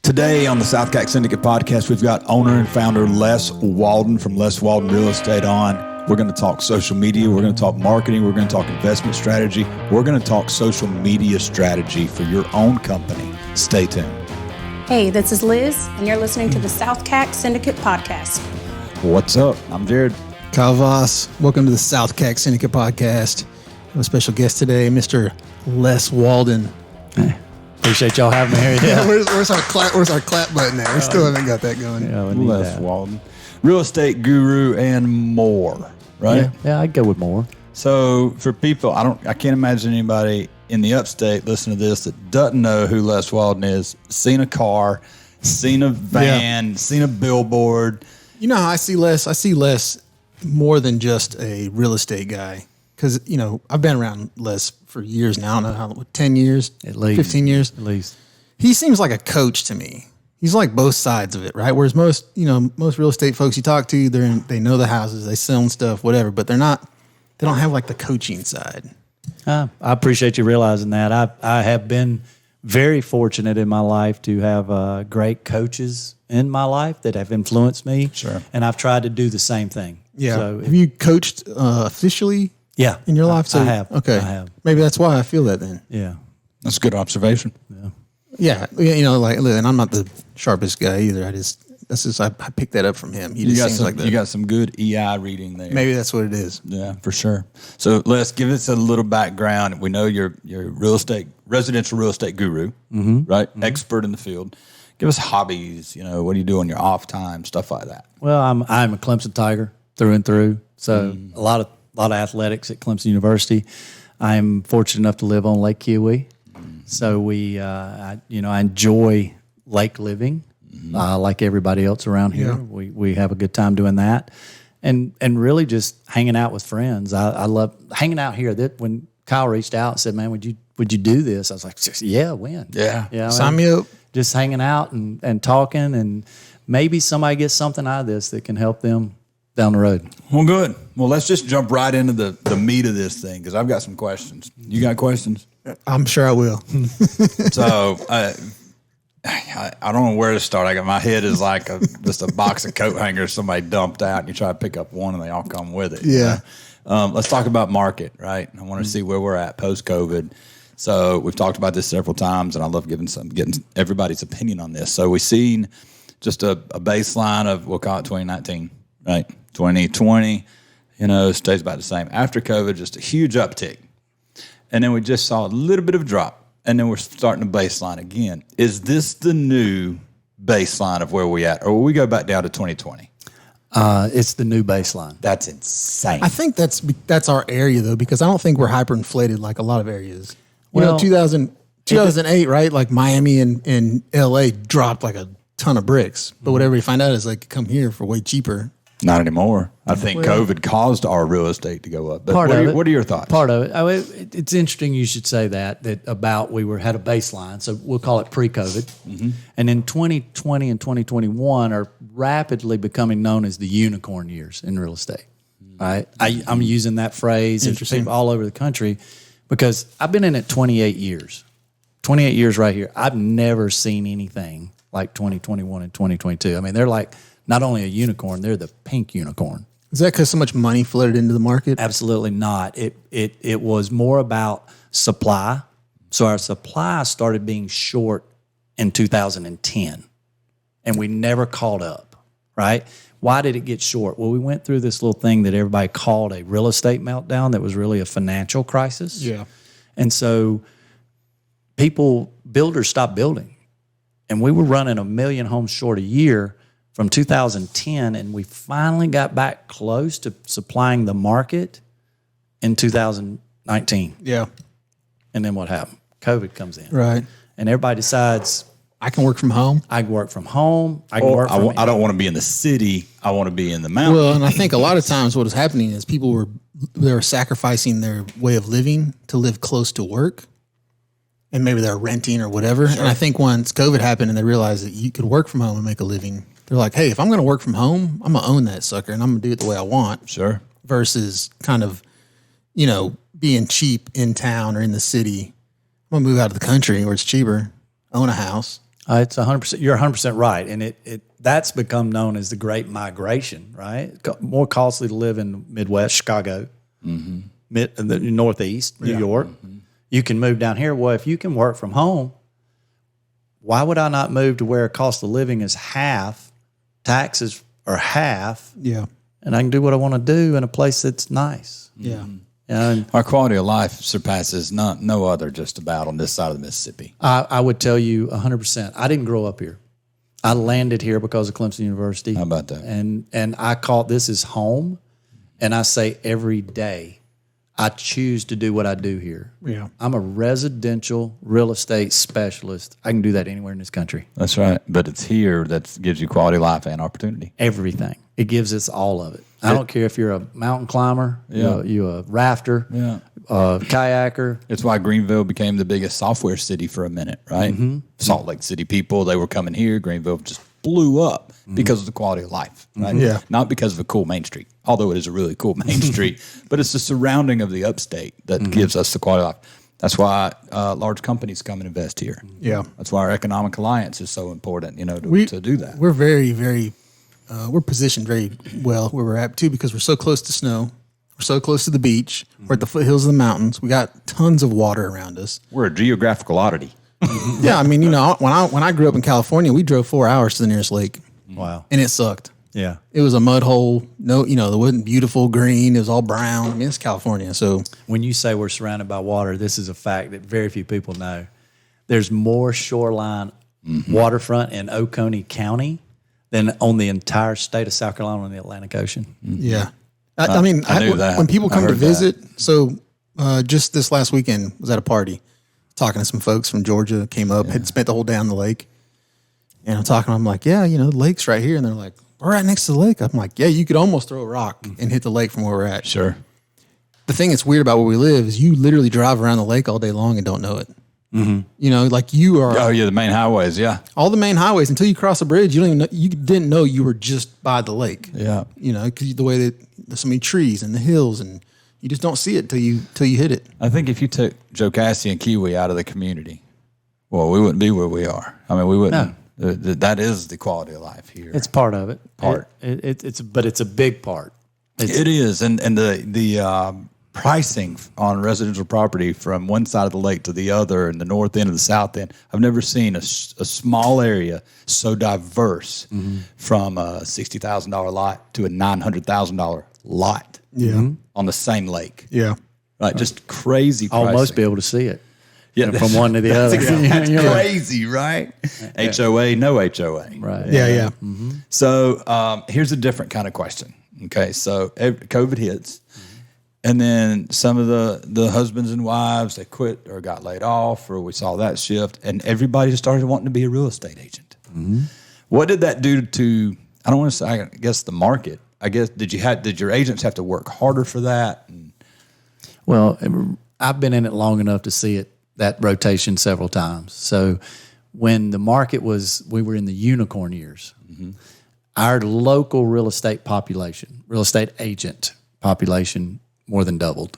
Today on the SouthCack Syndicate podcast, we've got owner and founder Les Walden from Les Walden Real Estate on. We're going to talk social media. We're going to talk marketing. We're going to talk investment strategy. We're going to talk social media strategy for your own company. Stay tuned. Hey, this is Liz, and you're listening to the SouthCack Syndicate podcast. What's up? I'm Jared. Kyle Voss. Welcome to the SouthCack Syndicate podcast. We have a special guest today, Mr. Les Walden. Hey. Appreciate y'all having me here. Yeah. Where's our clap button there? We still haven't got that going. Yeah, we need Les that. Walden, real estate guru and more, right? Yeah, I'd go with more. So for people, I can't imagine anybody in the upstate listening to this that doesn't know who Les Walden is, seen a car, seen a van, seen a billboard. You know how I see Les? I see Les more than just a real estate guy. Because, you know, I've been around Les for years now. I don't know how, 10 years? At least. 15 years? At least. He seems like a coach to me. He's like both sides of it, right? Whereas most real estate folks you talk to, they know the houses, they sell stuff, whatever, but they don't have like the coaching side. I appreciate you realizing that. I have been very fortunate in my life to have great coaches in my life that have influenced me. Sure. And I've tried to do the same thing. Yeah. So have you coached officially? Yeah. In your life? I have. Okay. I have. Maybe that's why I feel that then. Yeah. That's a good observation. Yeah. You know, like, and I'm not the sharpest guy either. I picked that up from him. He just seems like that. You got some good EI reading there. Maybe that's what it is. Yeah, for sure. So let's give us a little background. We know you're residential real estate guru, right? Mm-hmm. Expert in the field. Give us hobbies. You know, what do you do on your off time? Stuff like that. Well, I'm a Clemson Tiger through and through. So a lot of athletics at Clemson University. I'm fortunate enough to live on Lake Kiowee. So I enjoy lake living, like everybody else around here. Yeah. We have a good time doing that, and really just hanging out with friends. I love hanging out here. That when Kyle reached out and said, "Man, would you do this?" I was like, "Yeah, when? Yeah. Sign me up." Just hanging out and talking, and maybe somebody gets something out of this that can help them down the road." Well, good. Well, let's just jump right into the meat of this thing because I've got some questions. You got questions? I'm sure I will. So I don't know where to start. My head is like just a box of coat hangers somebody dumped out, and you try to pick up one, and they all come with it. Yeah. Let's talk about market, right? I want to see where we're at post-COVID. So we've talked about this several times, and I love getting everybody's opinion on this. So we've seen just a baseline of, we'll call it 2019, right? 2020, stays about the same. After COVID, just a huge uptick. And then we just saw a little bit of a drop, and then we're starting to baseline again. Is this the new baseline of where we at, or will we go back down to 2020? It's the new baseline. That's insane. I think that's our area though, because I don't think we're hyperinflated like a lot of areas. Well, 2008, right? Like Miami and LA dropped like a ton of bricks, but what everybody find out is they could come here for way cheaper. Not anymore. I think COVID caused our real estate to go up. But what are your thoughts? Part of it. It's interesting you should say that about we had a baseline, so we'll call it pre-COVID. Mm-hmm. And then 2020 and 2021 are rapidly becoming known as the unicorn years in real estate. Right? I'm using that phrase and people all over the country because I've been in it 28 years. 28 years right here. I've never seen anything like 2021 and 2022. I mean, they're like not only a unicorn, they're the pink unicorn. Is that because so much money flooded into the market? Absolutely not. It was more about supply. So our supply started being short in 2010, and we never caught up, right? Why did it get short? Well, we went through this little thing that everybody called a real estate meltdown that was really a financial crisis. Yeah. And so builders stopped building, and we were running 1 million homes short a year from 2010, and we finally got back close to supplying the market in 2019. Yeah. And then what happened? COVID comes in. Right. And everybody decides, I can work from home. I can work from home. I can work from I don't want to be in the city. I want to be in the mountains. Well, and I think a lot of times what is happening is people were sacrificing their way of living to live close to work. And maybe they're renting or whatever. Sure. And I think once COVID happened and they realized that you could work from home and make a living, they're like, hey, if I'm going to work from home, I'm going to own that sucker and I'm going to do it the way I want. Sure. Versus kind of, being cheap in town or in the city. I'm going to move out of the country where it's cheaper, own a house. It's 100%. You're 100% right, and that's become known as the Great Migration. Right, more costly to live in Midwest, Chicago, the Northeast, New York. You can move down here. Well, if you can work from home, why would I not move to where cost of living is half, taxes are half, Yeah. and I can do what I want to do in a place that's nice. Yeah. And Our quality of life surpasses no other just about on this side of the Mississippi. I would tell you 100%. I didn't grow up here. I landed here because of Clemson University. How about that? And I call this is home, and I say every day, I choose to do what I do here. Yeah. I'm a residential real estate specialist. I can do that anywhere in this country. That's right. But it's here that gives you quality of life and opportunity. Everything. It gives us all of it. I don't care if you're a mountain climber, you're a rafter, kayaker. It's why Greenville became the biggest software city for a minute, right? Salt Lake City people, they were coming here. Greenville just blew up because of the quality of life, right? Yeah. Not because of a cool main street, although it is a really cool main street, but it's the surrounding of the upstate that gives us the quality of life. That's why large companies come and invest here. Yeah. That's why our economic alliance is so important, to do that. We're very, very, we're positioned very well where we're at too, because we're so close to snow. We're so close to the beach. We're at the foothills of the mountains. We got tons of water around us. We're a geographical oddity. Yeah. I mean, when I grew up in California, we drove 4 hours to the nearest lake. Wow. And it sucked. Yeah. It was a mud hole. No, it wasn't beautiful green. It was all brown. I mean, it's California. So When you say we're surrounded by water, this is a fact that very few people know. There's more shoreline waterfront in Oconee County than on the entire state of South Carolina on the Atlantic Ocean. yeah. I mean, I knew that. when people I come to heard that. visit, so just this last weekend was at a party, talking to some folks from Georgia, came up, had spent the whole day on the lake. And I'm talking, I'm like, yeah, the lake's right here. And they're like, we're right next to the lake. I'm like, yeah, you could almost throw a rock and hit the lake from where we're at. Sure. The thing that's weird about where we live is you literally drive around the lake all day long and don't know it. Like you are Oh, yeah, the main highways, yeah. all the main highways until you cross a bridge. You don't even know, you didn't know you were just by the lake. Yeah. Because the way that there's so many trees and the hills, and you just don't see it till you hit it. I think if you took Joe Cassie and Kiwi out of the community, well, we wouldn't be where we are. I mean, we wouldn't. That is the quality of life here. It's part of it. Part. But it's a big part. It is, and the pricing on residential property from one side of the lake to the other, and the north end and the south end. I've never seen a small area so diverse from a $60,000 lot to a $900,000 lot. On the same lake. Yeah. Right, just crazy pricing. Almost be able to see it. Yeah, From one to the other. That's crazy, right? HOA, no HOA. Right. Yeah. So here's a different kind of question. Okay, so COVID hits, and then some of the husbands and wives, they quit or got laid off, or we saw that shift, and everybody just started wanting to be a real estate agent. What did that do to, I don't want to say, I guess, the market? I guess, did your agents have to work harder for that? Well, I've been in it long enough to see that rotation several times. So when the market we were in the unicorn years, our local real estate agent population more than doubled.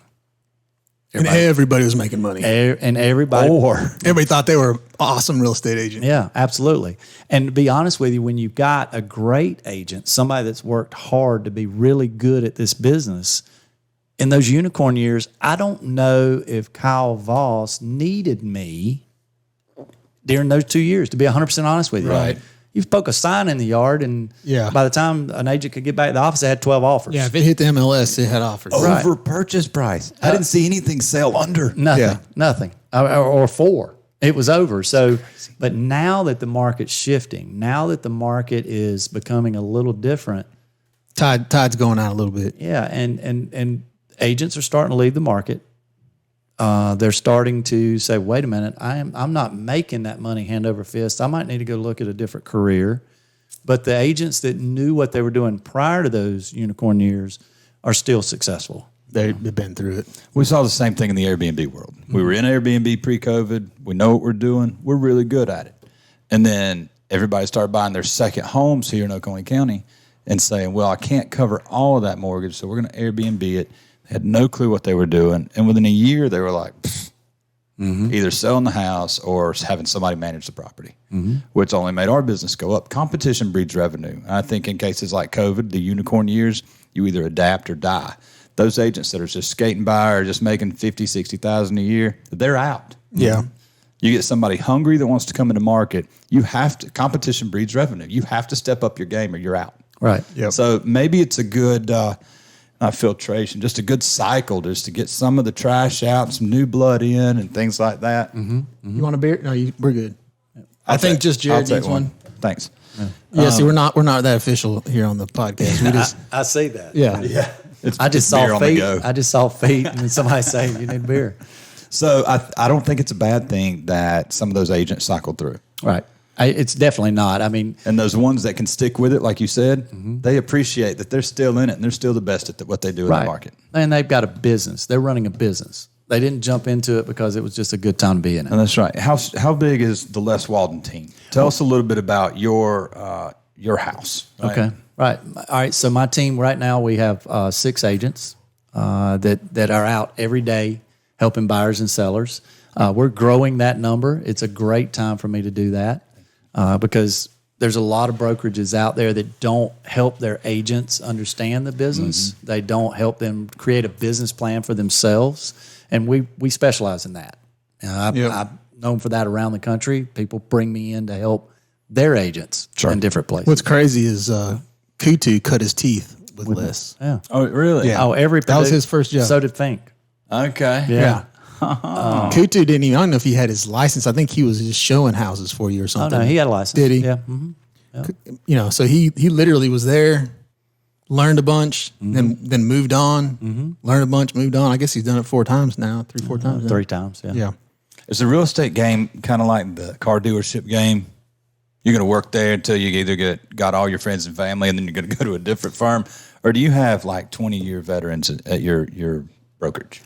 And everybody was making money. And everybody. Everybody thought they were an awesome real estate agent. Yeah, absolutely. And to be honest with you, when you've got a great agent, somebody that's worked hard to be really good at this business, in those unicorn years, I don't know if Kyle Voss needed me during those 2 years, to be 100% honest with you. Right. You poke a sign in the yard, and by the time an agent could get back to the office, they had 12 offers. Yeah, if it hit the MLS, it had offers. Over purchase price. I didn't see anything sell under. Nothing. Or 4. It was over. So, but now that the market's shifting, now that the market is becoming a little different. Tide's going out a little bit. Yeah, and agents are starting to leave the market. They're starting to say, wait a minute, I'm not making that money hand over fist. I might need to go look at a different career. But the agents that knew what they were doing prior to those unicorn years are still successful. They've been through it. We saw the same thing in the Airbnb world. We were in Airbnb pre-COVID. We know what we're doing. We're really good at it. And then everybody started buying their second homes here in Oconee County and saying, well, I can't cover all of that mortgage, so we're going to Airbnb it. They had no clue what they were doing. And within a year, they were like, either selling the house or having somebody manage the property, which only made our business go up. Competition breeds revenue. I think in cases like COVID, the unicorn years, you either adapt or die. Those agents that are just skating by or just making 50, 60,000 a year, they're out. Yeah. You get somebody hungry that wants to come into market, competition breeds revenue. You have to step up your game or you're out. Right. Yep. So maybe it's a good, not filtration, just a good cycle just to get some of the trash out, some new blood in and things like that. You want a beer? No, we're good. I think just Jared needs one. Thanks. Yeah, see, we're not that official here on the podcast. We just, I see that. yeah. I just beer saw on the feet. go. I just saw feet, and then somebody say, "You need beer." So I don't think it's a bad thing that some of those agents cycle through. Right. It's definitely not. I mean, And those ones that can stick with it, like you said, they appreciate that they're still in it and they're still the best at what they do in the market. And they've got a business. They're running a business. They didn't jump into it because it was just a good time to be in it. And that's right. How big is the Les Walden team? Tell us a little bit about your house. Right? Okay. Right. All right. So my team right now, we have 6 agents that are out every day helping buyers and sellers. We're growing that number. It's a great time for me to do that because there's a lot of brokerages out there that don't help their agents understand the business. They don't help them create a business plan for themselves. And we specialize in that. I'm known for that around the country. People bring me in to help their agents in different places. What's crazy is Kutu cut his teeth with Les. Yeah. Oh, really? Yeah. Oh, that was his first job. So did Fink. Okay. Yeah. Kutu didn't even, I don't know if he had his license. I think he was just showing houses for you or Oh, something. no, he had a license. Did he? Yeah. You know, so he literally was there, learned a bunch, then moved on, learned a bunch, moved on. I guess he's done it 4 times now, 4 times now. 3 times, yeah. Yeah. Is the real estate game kind of like the car dealership game? You're going to work there until you either got all your friends and family and then you're going to go to a different firm? Or do you have like 20-year veterans at your brokerage?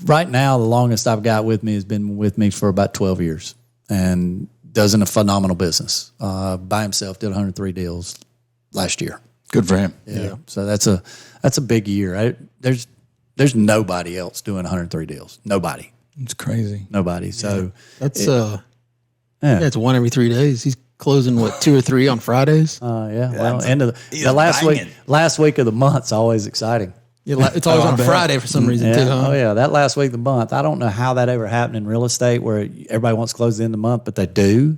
Right now, the longest I've got with me has been with me for about 12 years and does a phenomenal business. By himself, did 103 deals last year. Good for him. Yeah. So that's a big year. There's nobody else doing 103 deals. Nobody. It's crazy. Nobody. So That's it's 1 every 3 days. He's closing 2 or 3 on Fridays. well, end of the last week of the month's always exciting. Yeah, it's always on a Friday for some reason too. Huh? Oh yeah, that last week of the month. I don't know how that ever happened in real estate where everybody wants to close the end of the month, but they do.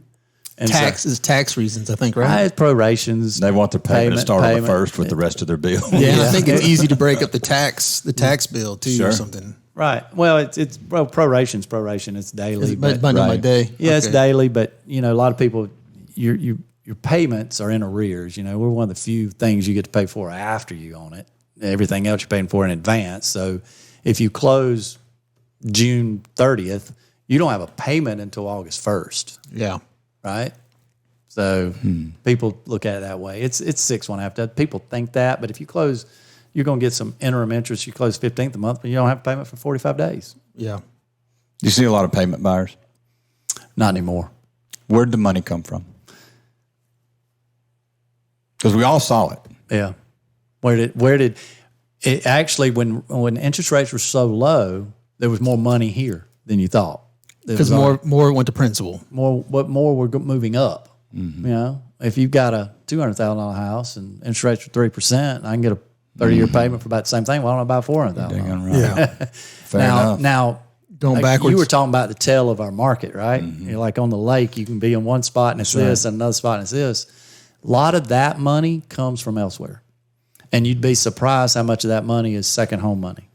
And tax reasons, I think, right? It's prorations. They want their payment to start on the first with the rest of their bill. Yeah, I think it's easy to break up the tax bill too or something. Right. Well, it's proration. It's daily. But by day. Yeah, it's daily. But a lot of people, your payments are in arrears. We're one of the few things you get to pay for after you own it. Everything else you're paying for in advance. So if you close June 30th, you don't have a payment until August 1st. Yeah. Right. So people look at it that way. It's 6.5. People think that, but if you close, you're going to get some interim interest. You close 15th of the month, but you don't have a payment for 45 days. Yeah. Do you see a lot of payment buyers? Not anymore. Where'd the money come from? Because we all saw it. Yeah. Where did it actually, when interest rates were so low, there was more money here than you thought. Because more went to principal. More were moving up. If you've got a $200,000 house and interest rates are 3%, I can get a 30-year payment for about the same thing. Why don't I buy $400,000? Right. Yeah. Fair enough. Now, going backwards. You were talking about the tail of our market, right? You're like on the lake, you can be in one spot and it's this, and another spot and it's this. A lot of that money comes from elsewhere. And you'd be surprised how much of that money is second home money.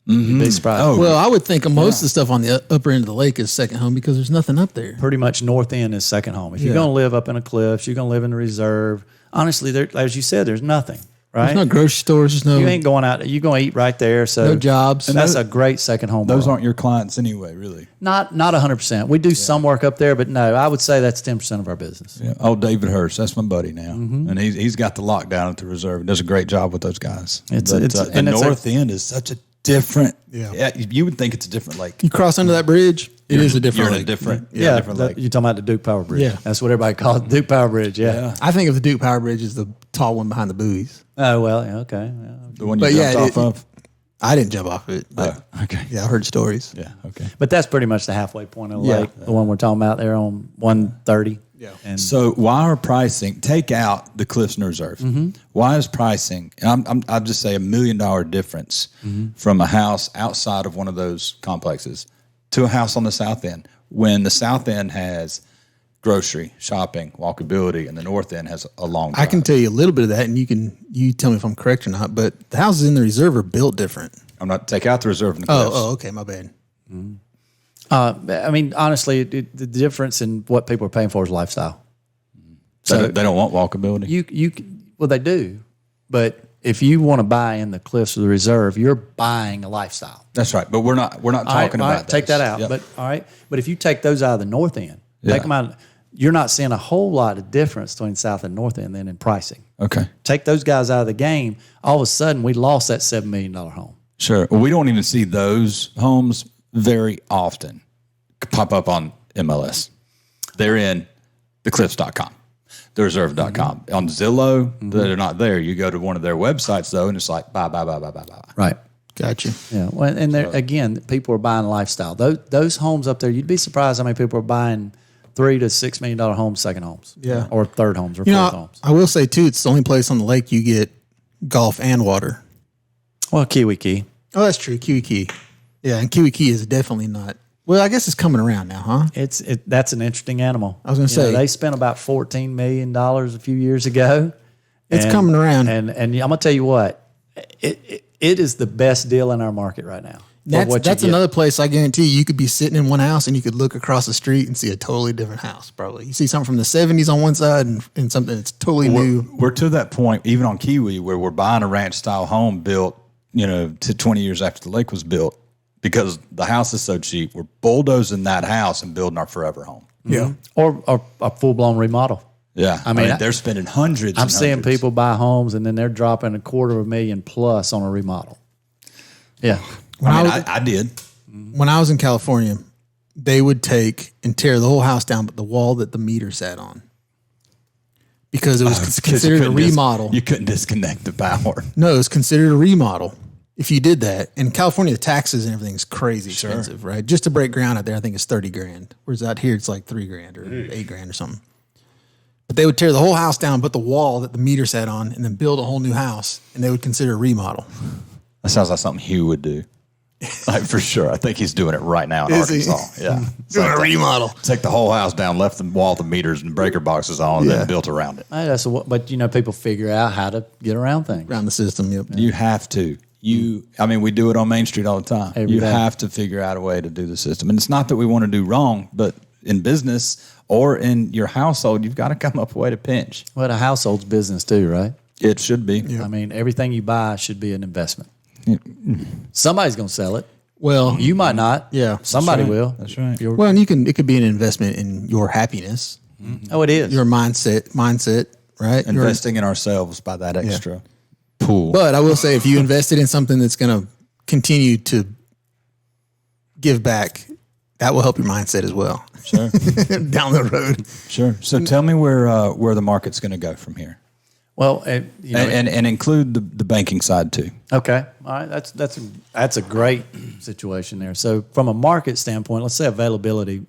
You'd be surprised. Oh, well, I would think most of the stuff on the upper end of the lake is second home because there's nothing up there. Pretty much north end is second home. If you're going to live up in the cliffs, you're going to live in the reserve. Honestly, as you said, there's nothing, right? There's no grocery stores. There's no. You ain't going out. You're going to eat right there. So no jobs. And that's a great second home. Those aren't your clients anyway, really. Not 100%. We do some work up there, but no, I would say that's 10% of our business. Yeah. Oh, David Hurst, that's my buddy now, and he's got the lockdown at the reserve. He does a great job with those guys. The north end is such a different. Yeah, you would think it's a different lake. You cross under that bridge, it is a different lake. You're in a different, different lake. You're talking about the Duke Power Bridge. Yeah. That's what everybody calls it, Duke Power Bridge. Yeah. I think of the Duke Power Bridge as the tall one behind the buoys. Oh, well, yeah, okay. Yeah. The one you jumped off of? I didn't jump off it. But Okay. yeah, I heard stories. Yeah. Okay. But that's pretty much the halfway point of the Yeah. lake, the one we're talking about there on 130. Yeah. And So why are pricing? Take out the Cliffs and Reserve. Why is pricing? And I'll just say $1 million difference from a house outside of one of those complexes to a house on the south end, when the south end has grocery, shopping, walkability, and the north end has a long drive. I can tell you a little bit of that, and you tell me if I'm correct or not. But the houses in the reserve are built different. I'm not take out the Reserve and the Cliffs. Oh, okay, my bad. I mean, honestly, the difference in what people are paying for is lifestyle. So they don't want walkability. Well, they do, but if you want to buy in the Cliffs or the Reserve, you're buying a lifestyle. That's right. But we're not talking All right, about take that those. out. Yep. But all right, but if you take those out of the north end, Yeah. take them out. You're not seeing a whole lot of difference between south and north end then in pricing. Okay. Take those guys out of the game. All of a sudden, we lost that $7 million home. Sure. Well, we don't even see those homes very often pop up on MLS. They're in thecliffs.com, thereserve.com. On Zillow, they're not there. You go to one of their websites, though, and it's like, buy. Right. Gotcha. Yeah. Well, and there again, people are buying lifestyle. Those homes up there, you'd be surprised how many people are buying $3 to $6 million homes, second homes, Yeah. or third homes, or You fourth know, homes. I will say too, it's the only place on the lake you get golf and water. Well, Kiwi Key. Oh, that's true. Kiwi Key. Yeah, and Kiwi Key is definitely not. Well, I guess it's coming around now, huh? That's an interesting animal. I was gonna say- they spent about $14 million a few years ago. It's coming around. and I'm gonna tell you what, it is the best deal in our market right now. for what you That's get. another place I guarantee you could be sitting in one house and you could look across the street and see a totally different house. Probably you see something from the 70s on one side and something that's totally new. We're to that point, even on Kiwi, where we're buying a ranch style home built, to 20 years after the lake was built, because the house is so cheap. We're bulldozing that house and building our forever home. Yeah. or a full blown remodel. Yeah. I mean, they're spending hundreds. I'm seeing people buy homes and then they're dropping $250,000 plus on a remodel. Yeah. I did. When I was in California, they would take and tear the whole house down, but the wall that the meter sat on, because it was considered a remodel. You couldn't disconnect the power. No, it was considered a remodel if you did that. In California, the taxes and everything is crazy expensive, right? Just to break ground out there, I think it's $30,000. Whereas out here, it's like $3,000 or $8,000 or something. But they would tear the whole house down, put the wall that the meter sat on, and then build a whole new house, and they would consider a remodel. That sounds like something Hugh would do. Like, for sure. I think he's doing it right now in Is he? Arkansas. Yeah. Doing a remodel. Take the whole house down, left the wall, the meters and breaker boxes on, and Yeah. then built around it. But people figure out how to get around things. Around the system, yep. You have to. We do it on Main Street all the time. Every you day. have to figure out a way to do the system. And it's not that we want to do wrong, but in business or in your household, you've got to come up with a way to pinch. Well, a household's business too, right? It should be. I mean, everything you buy should be an investment. Somebody's going to sell it. Well, You might not. Yeah. Somebody That's right. will. That's right. well, and it could be an investment in your happiness, Oh, it is. your mindset, right? Investing in ourselves by that extra pool. But I will say, if you invested in something that's going to continue to give back, that will help your mindset as well. Sure. Down the road. Sure. So tell me where the market's going to go from here. Well, And include the banking side too. okay. All right. That's a great situation there. So from a market standpoint, let's say availability,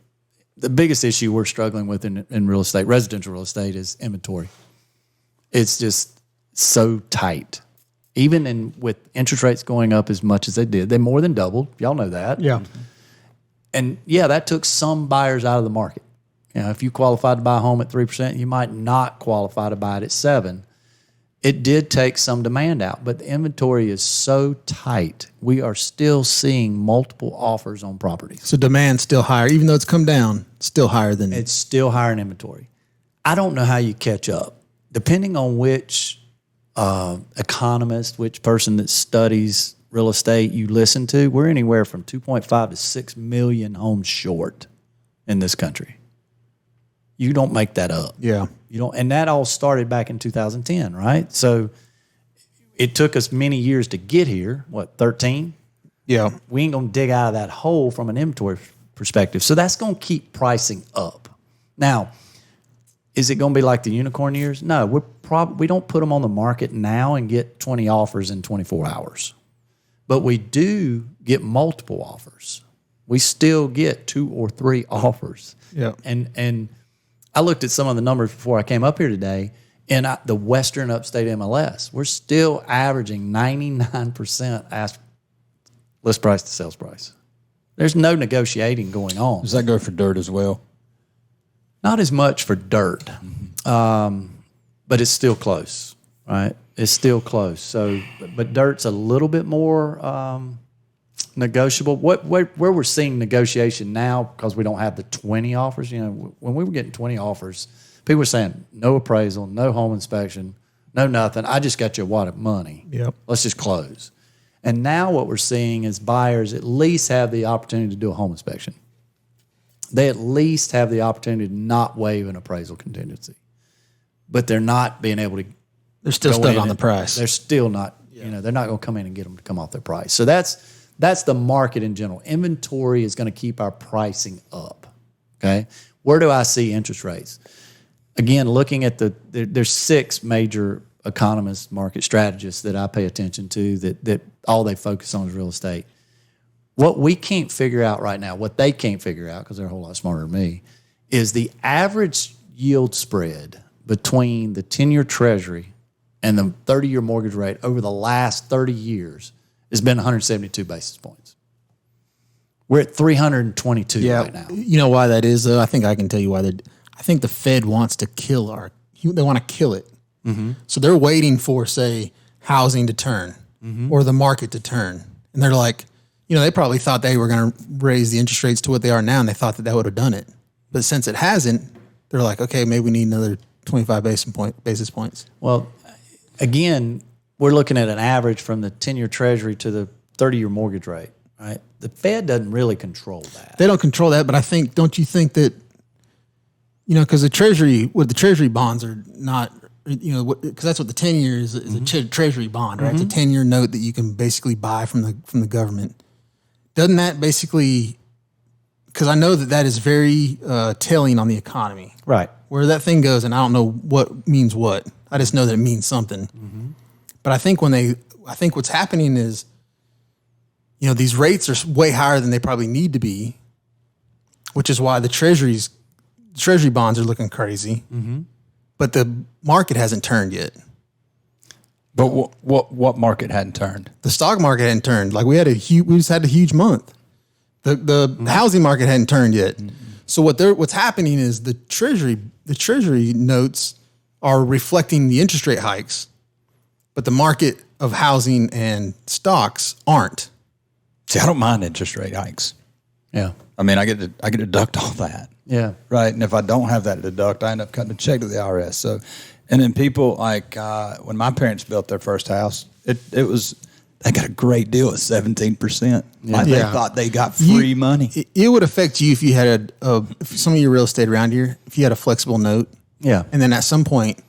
the biggest issue we're struggling with in real estate, residential real estate, is inventory. It's just so tight. Even with interest rates going up as much as they did, they more than doubled. Y'all know that. Yeah. And that took some buyers out of the market. If you qualified to buy a home at 3%, you might not qualify to buy it at 7%. It did take some demand out, but the inventory is so tight. We are still seeing multiple offers on properties. So demand's still higher, even though it's come down, still higher than It's still higher in inventory. I don't know how you catch up. Depending on which economist, which person that studies real estate you listen to, we're anywhere from 2.5 to 6 million homes short in this country. You don't make that up. Yeah. And that all started back in 2010, right? So it took us many years to get here. 13? Yeah. We ain't gonna dig out of that hole from an inventory perspective. So that's gonna keep pricing up. Now, is it gonna be like the unicorn years? No, we don't put them on the market now and get 20 offers in 24 hours. but we do get multiple offers. We still get 2 or 3 offers. Yeah. And I looked at some of the numbers before I came up here today. In the Western Upstate MLS, we're still averaging 99% list price to sales price. There's no negotiating going on. Does that go for dirt as well? Not as much for dirt, but it's still close, right? It's still close. So, but dirt's a little bit more negotiable. Where we're seeing negotiation now, because we don't have the 20 offers. When we were getting 20 offers, people were saying no appraisal, no home inspection, no nothing. I just got you a wad of money. Yep. Let's just close. And now what we're seeing is buyers at least have the opportunity to do a home inspection. They at least have the opportunity to not waive an appraisal contingency. But they're not being able to. They're still stuck on the price. They're still not, they're not going to come in and get them to come off their price. So that's the market in general. Inventory is going to keep our pricing up. Okay. Where do I see interest rates? Again, looking at there's 6 major economists, market strategists that I pay attention to that all they focus on is real estate. What we can't figure out right now, what they can't figure out, because they're a whole lot smarter than me, is the average yield spread between the 10-year treasury and the 30-year mortgage rate over the last 30 years has been 172 basis points. We're at 322 right now. You know why that is, though? I think I can tell you why. I think the Fed wants to they want to kill it. Mm-hmm. So they're waiting for, say, housing to turn or the market to turn. And they're like, they probably thought they were going to raise the interest rates to what they are now, and they thought that would have done it. But since it hasn't, they're like, okay, maybe we need another 25 basis points. Well, again, we're looking at an average from the 10-year treasury to the 30-year mortgage rate, right? The Fed doesn't really control that. They don't control that, but don't you think that, because the treasury bonds are not, because that's what the 10 years is a treasury bond, right? It's a 10-year note that you can basically buy from the government. Doesn't that basically, because I know that is very telling on the economy. Right. Where that thing goes, and I don't know what means what. I just know that it means something. Mm-hmm. But I think what's happening is, these rates are way higher than they probably need to be, which is why the treasury bonds are looking crazy. Mm-hmm. But the market hasn't turned yet. But what market hadn't turned? The stock market hadn't turned. Like we just had a huge month. The housing market hadn't turned yet. Mm-hmm. So what's happening is the treasury notes are reflecting the interest rate hikes, but the market of housing and stocks aren't. See, I don't mind interest rate hikes. Yeah. I mean, I get to deduct all that. Yeah. Right. And if I don't have that to deduct, I end up cutting a check to the IRS. So, and then people like when my parents built their first house, it was they got a great deal at 17%. Like they thought they got free money. It would affect you if you had if some of your real estate around here, if you had a flexible note. Yeah. And then at some point,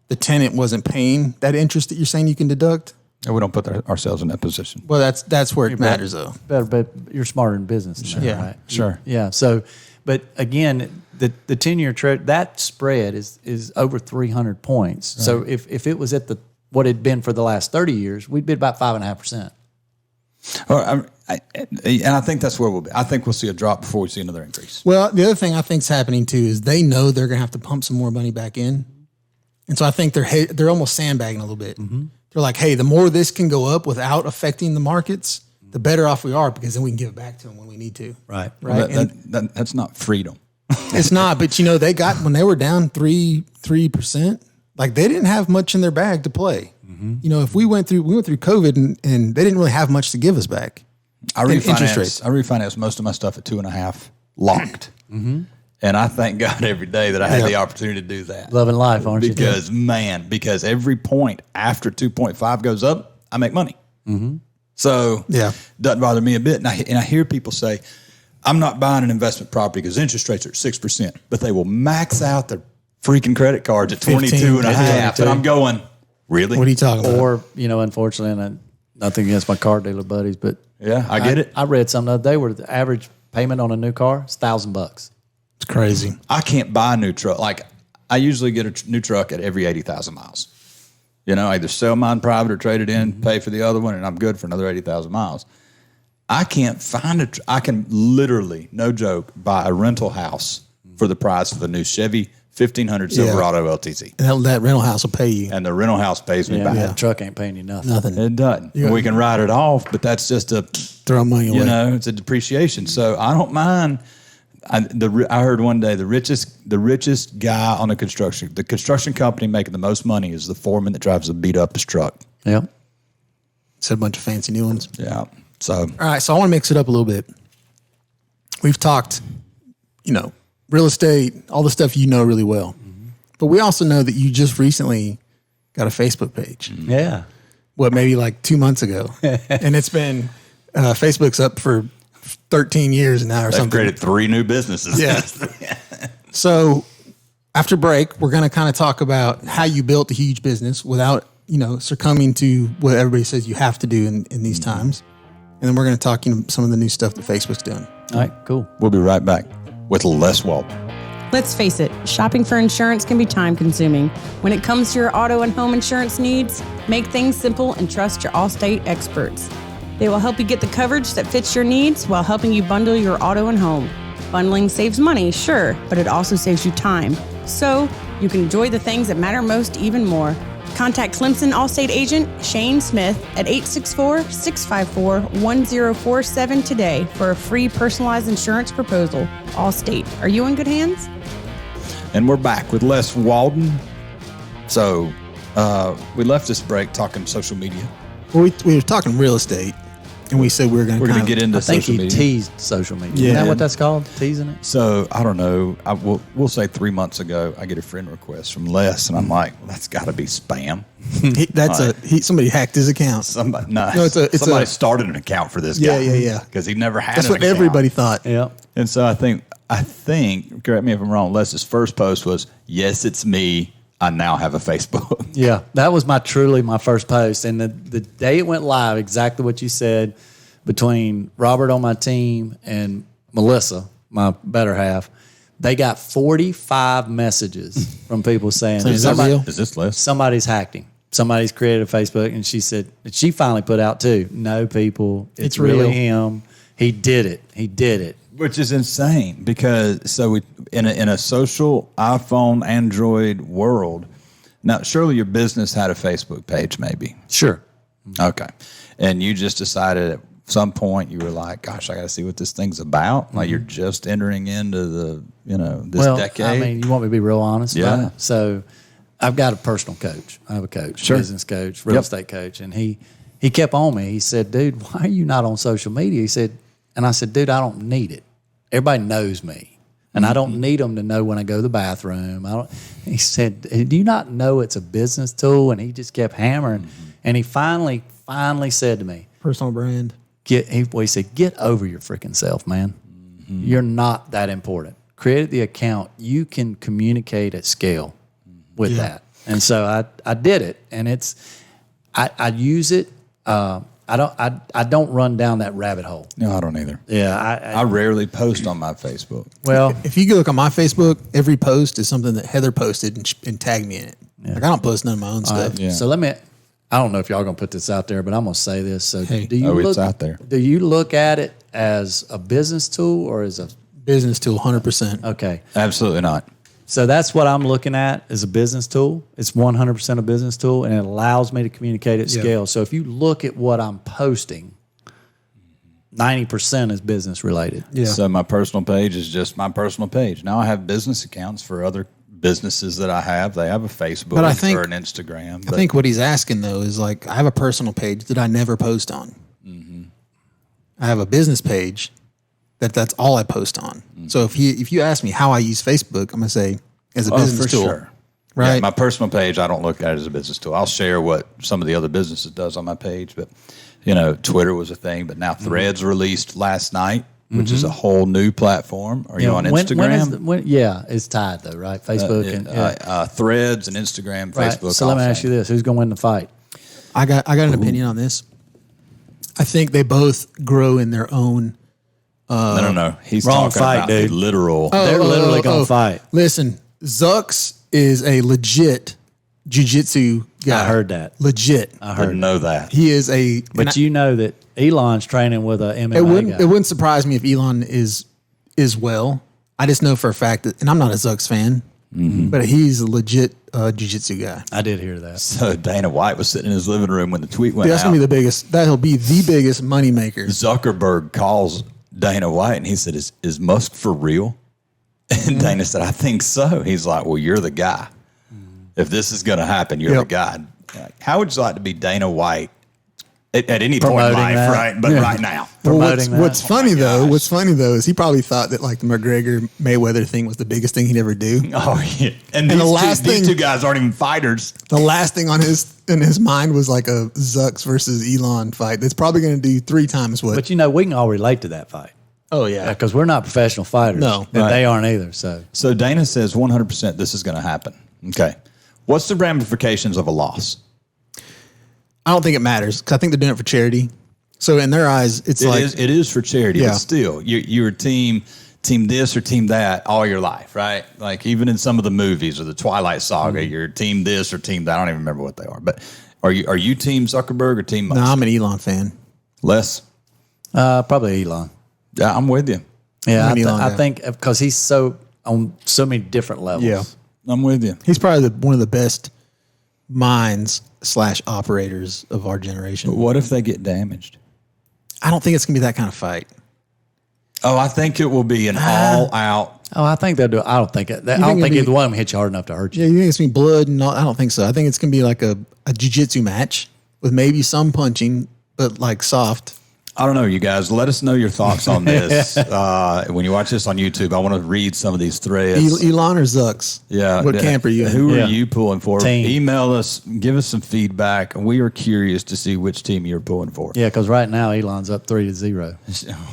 the tenant wasn't paying that interest that you're saying you can deduct. And we don't put ourselves in that position. Well, that's where it matters, though. But you're smarter in business than that, right? Sure. Yeah. So, but again, the 10-year that spread is over 300 points. Right. So if it was at what it had been for the last 30 years, we'd be about 5.5%. And I think that's where we'll be. I think we'll see a drop before we see another increase. Well, the other thing I think is happening too is they know they're going to have to pump some more money back in, and so I think they're almost sandbagging a little bit. Mm-hmm. They're like, hey, the more this can go up without affecting the markets, the better off we are, because then we can give it back to them when we need to. Right. Right. Well, that's not freedom. It's not, but they got, when they were down 3%, like they didn't have much in their bag to play. Mm-hmm. If we went through COVID and they didn't really have much to give us back. I refinanced most of my stuff at 2.5 locked. Mm-hmm. And I thank God every day that I had the opportunity to do that. Loving life, aren't you? Because every point after 2.5 goes up, I make money. Mm-hmm. So doesn't bother me a bit. And I hear people say, I'm not buying an investment property because interest rates are at 6%, but they will max out their freaking credit cards at 22.5. And I'm going, really? What are you talking about? Or, unfortunately, and nothing against my car dealer buddies, but I get it. I read something the other day where the average payment on a new car is $1,000. It's crazy. I can't buy a new truck. Like I usually get a new truck at every 80,000 miles. You know, either sell mine private or trade it in, pay for the other one, and I'm good for another 80,000 miles. I can't find I can literally, no joke, buy a rental house for the price of a new Chevy 1500 Silverado LTZ. And that rental house will pay you. And the rental house pays me back. The truck ain't paying you nothing. It doesn't. We can write it off, but that's just throw money away. You know, it's a depreciation. So I don't mind. I heard one day the richest guy on the construction company making the most money is the foreman that drives a beat up his truck. Yep. Said a bunch of fancy new ones. Yeah. So all right, so I want to mix it up a little bit. We've talked, real estate, all the stuff you know really well. But we also know that you just recently got a Facebook page. Yeah. Maybe like 2 months ago. And it's been, Facebook's up for 13 years now or they've something. created 3 new businesses. Yeah. So after break, we're going to kind of talk about how you built a huge business without, succumbing to what everybody says you have to do in these times. And then we're going to talk some of the new stuff that Facebook's doing. All right, cool. We'll be right back with Les Walden. Let's face it, shopping for insurance can be time consuming. When it comes to your auto and home insurance needs, make things simple and trust your Allstate experts. They will help you get the coverage that fits your needs while helping you bundle your auto and home. Bundling saves money, sure, but it also saves you time. So you can enjoy the things that matter most even more. Contact Clemson Allstate agent Shane Smith at 864-654-1047 today for a free personalized insurance proposal. Allstate, are you in good hands? And we're back with Les Walden. So we left this break talking social media. Well, we were talking real estate, and we said we were going to get into I think social he media. teased social media. Yeah. Isn't that what that's called? Teasing it? So I don't know. We'll say 3 months ago, I get a friend request from Les, and I'm like, well, that's got to be spam. Somebody hacked his account. Somebody started an account for this guy. Yeah. Because he never had. That's an what account. everybody thought. Yeah. And so I think, correct me if I'm wrong, Les's first post was, yes, it's me. I now have a Facebook. Yeah, that was my first post. And the day it went live, exactly what you said, between Robert on my team and Melissa, my better half, they got 45 messages from people saying, So is that real? Is this Les? somebody's hacked him. Somebody's created a Facebook. And she said, she finally put out too, no, people, it's really real. him. He did it. He did it. Which is insane because in a social iPhone, Android world, now surely your business had a Facebook page maybe. Sure. Okay. And you just decided at some point you were like, gosh, I got to see what this thing's about. Like you're just entering into the, this decade. I mean, you want me to be real honest Yeah. about it? So I've got a personal coach. I have a coach, business coach, real estate coach. And he kept on me. He said, dude, why are you not on social media? He said, and I said, dude, I don't need it. Everybody knows me. And I don't need them to know when I go to the bathroom. He said, do you not know it's a business tool? And he just kept hammering. And he finally said to me, Personal brand. he said, get over your freaking self, man. You're not that important. Create the account. You can communicate at scale with that. And so I did it. And I use it. I don't run down that rabbit hole. No, I don't either. Yeah. I rarely post on my Facebook. Well, If you go look on my Facebook, every post is something that Heather posted and tagged me in it. Like I don't post none of my own stuff. Yeah. so I don't know if y'all are going to put this out there, but I'm going to say this. So Hey. It's out there. Do you look at it as a business tool or as a, Business tool, 100%. okay. Absolutely not. So that's what I'm looking at as a business tool. It's 100% a business tool, and it allows me to communicate at scale. So if you look at what I'm posting, 90% is business related. Yeah. So my personal page is just my personal page. Now I have business accounts for other businesses that I have. They have a Facebook or an Instagram. I think what he's asking though is like, I have a personal page that I never post on. I have a business page that's all I post on. So if you ask me how I use Facebook, I'm gonna say as a business tool. Sure. Right. Yeah, my personal page, I don't look at it as a business tool. I'll share what some of the other businesses does on my page, but Twitter was a thing, but now Threads released last night, which is a whole new platform. Are you on Instagram? Yeah, it's tied though, right? Facebook and Threads and Instagram, right. Facebook. So let me ask you this: who's going to win the fight? I got an opinion on this. I think they both grow in their own. No. He's Wrong talking fight, about dude. the literal. They're literally going to fight. Listen, Zucks is a legit jiu-jitsu guy. I heard that. Legit. I didn't know that. He is a. But you know that Elon's training with a MMA guy. It wouldn't surprise me if Elon is well. I just know for a fact that, and I'm not a Zucks fan, but he's a legit jiu-jitsu guy. I did hear that. So Dana White was sitting in his living room when the tweet went That's out. gonna be the biggest. That'll be the biggest moneymaker. Zuckerberg calls Dana White and he said, is Musk for real? And Dana said, I think so. He's like, well, you're the guy. If this is going to happen, you're the guy. Like, how would you like to be Dana White at any point in Promoting life, that. right? But right now. Well, Promoting that. what's funny though is he probably thought that like the McGregor Mayweather thing was the biggest thing he'd ever do. Oh, yeah. And these two guys aren't even fighters. The last thing in his mind was like a Zucks versus Elon fight. That's probably going to do 3 times what. But we can all relate to that fight. Oh yeah, Because we're not professional fighters. No. And Right. they aren't either. So Dana says 100% this is going to happen. Okay. What's the ramifications of a loss? I don't think it matters because I think they're doing it for charity. So in their eyes, it is for charity, Yeah. but still, you're a team this or team that all your life, right? Like even in some of the movies or the Twilight Saga, you're team this or team that. I don't even remember what they are. But are you team Zuckerberg or team Musk? No, I'm an Elon fan. Les? probably Elon. Yeah, I'm with you. Yeah, I'm an Elon I guy. think because he's so on so many different levels. Yeah. I'm with you. He's probably one of the best minds / operators of our generation. What if they get damaged? I don't think it's gonna be that kind of fight. Oh, I think it will be an all-out. Oh, I think they'll do. I don't think it. I don't it'll think be- either one of them hit you hard enough to hurt you. Yeah, you think it's gonna be blood and all? I don't think so. I think it's gonna be like a jiu-jitsu match with maybe some punching, but like soft. I don't know, you guys. Let us know your thoughts on this. When you watch this on YouTube, I want to read some of these threads. Elon or Zucks? Yeah. What camp are you in? Who are Yeah. you pulling for? Team. Email us. Give us some feedback. We are curious to see which team you're pulling for. Yeah, because right now Elon's up 3-0,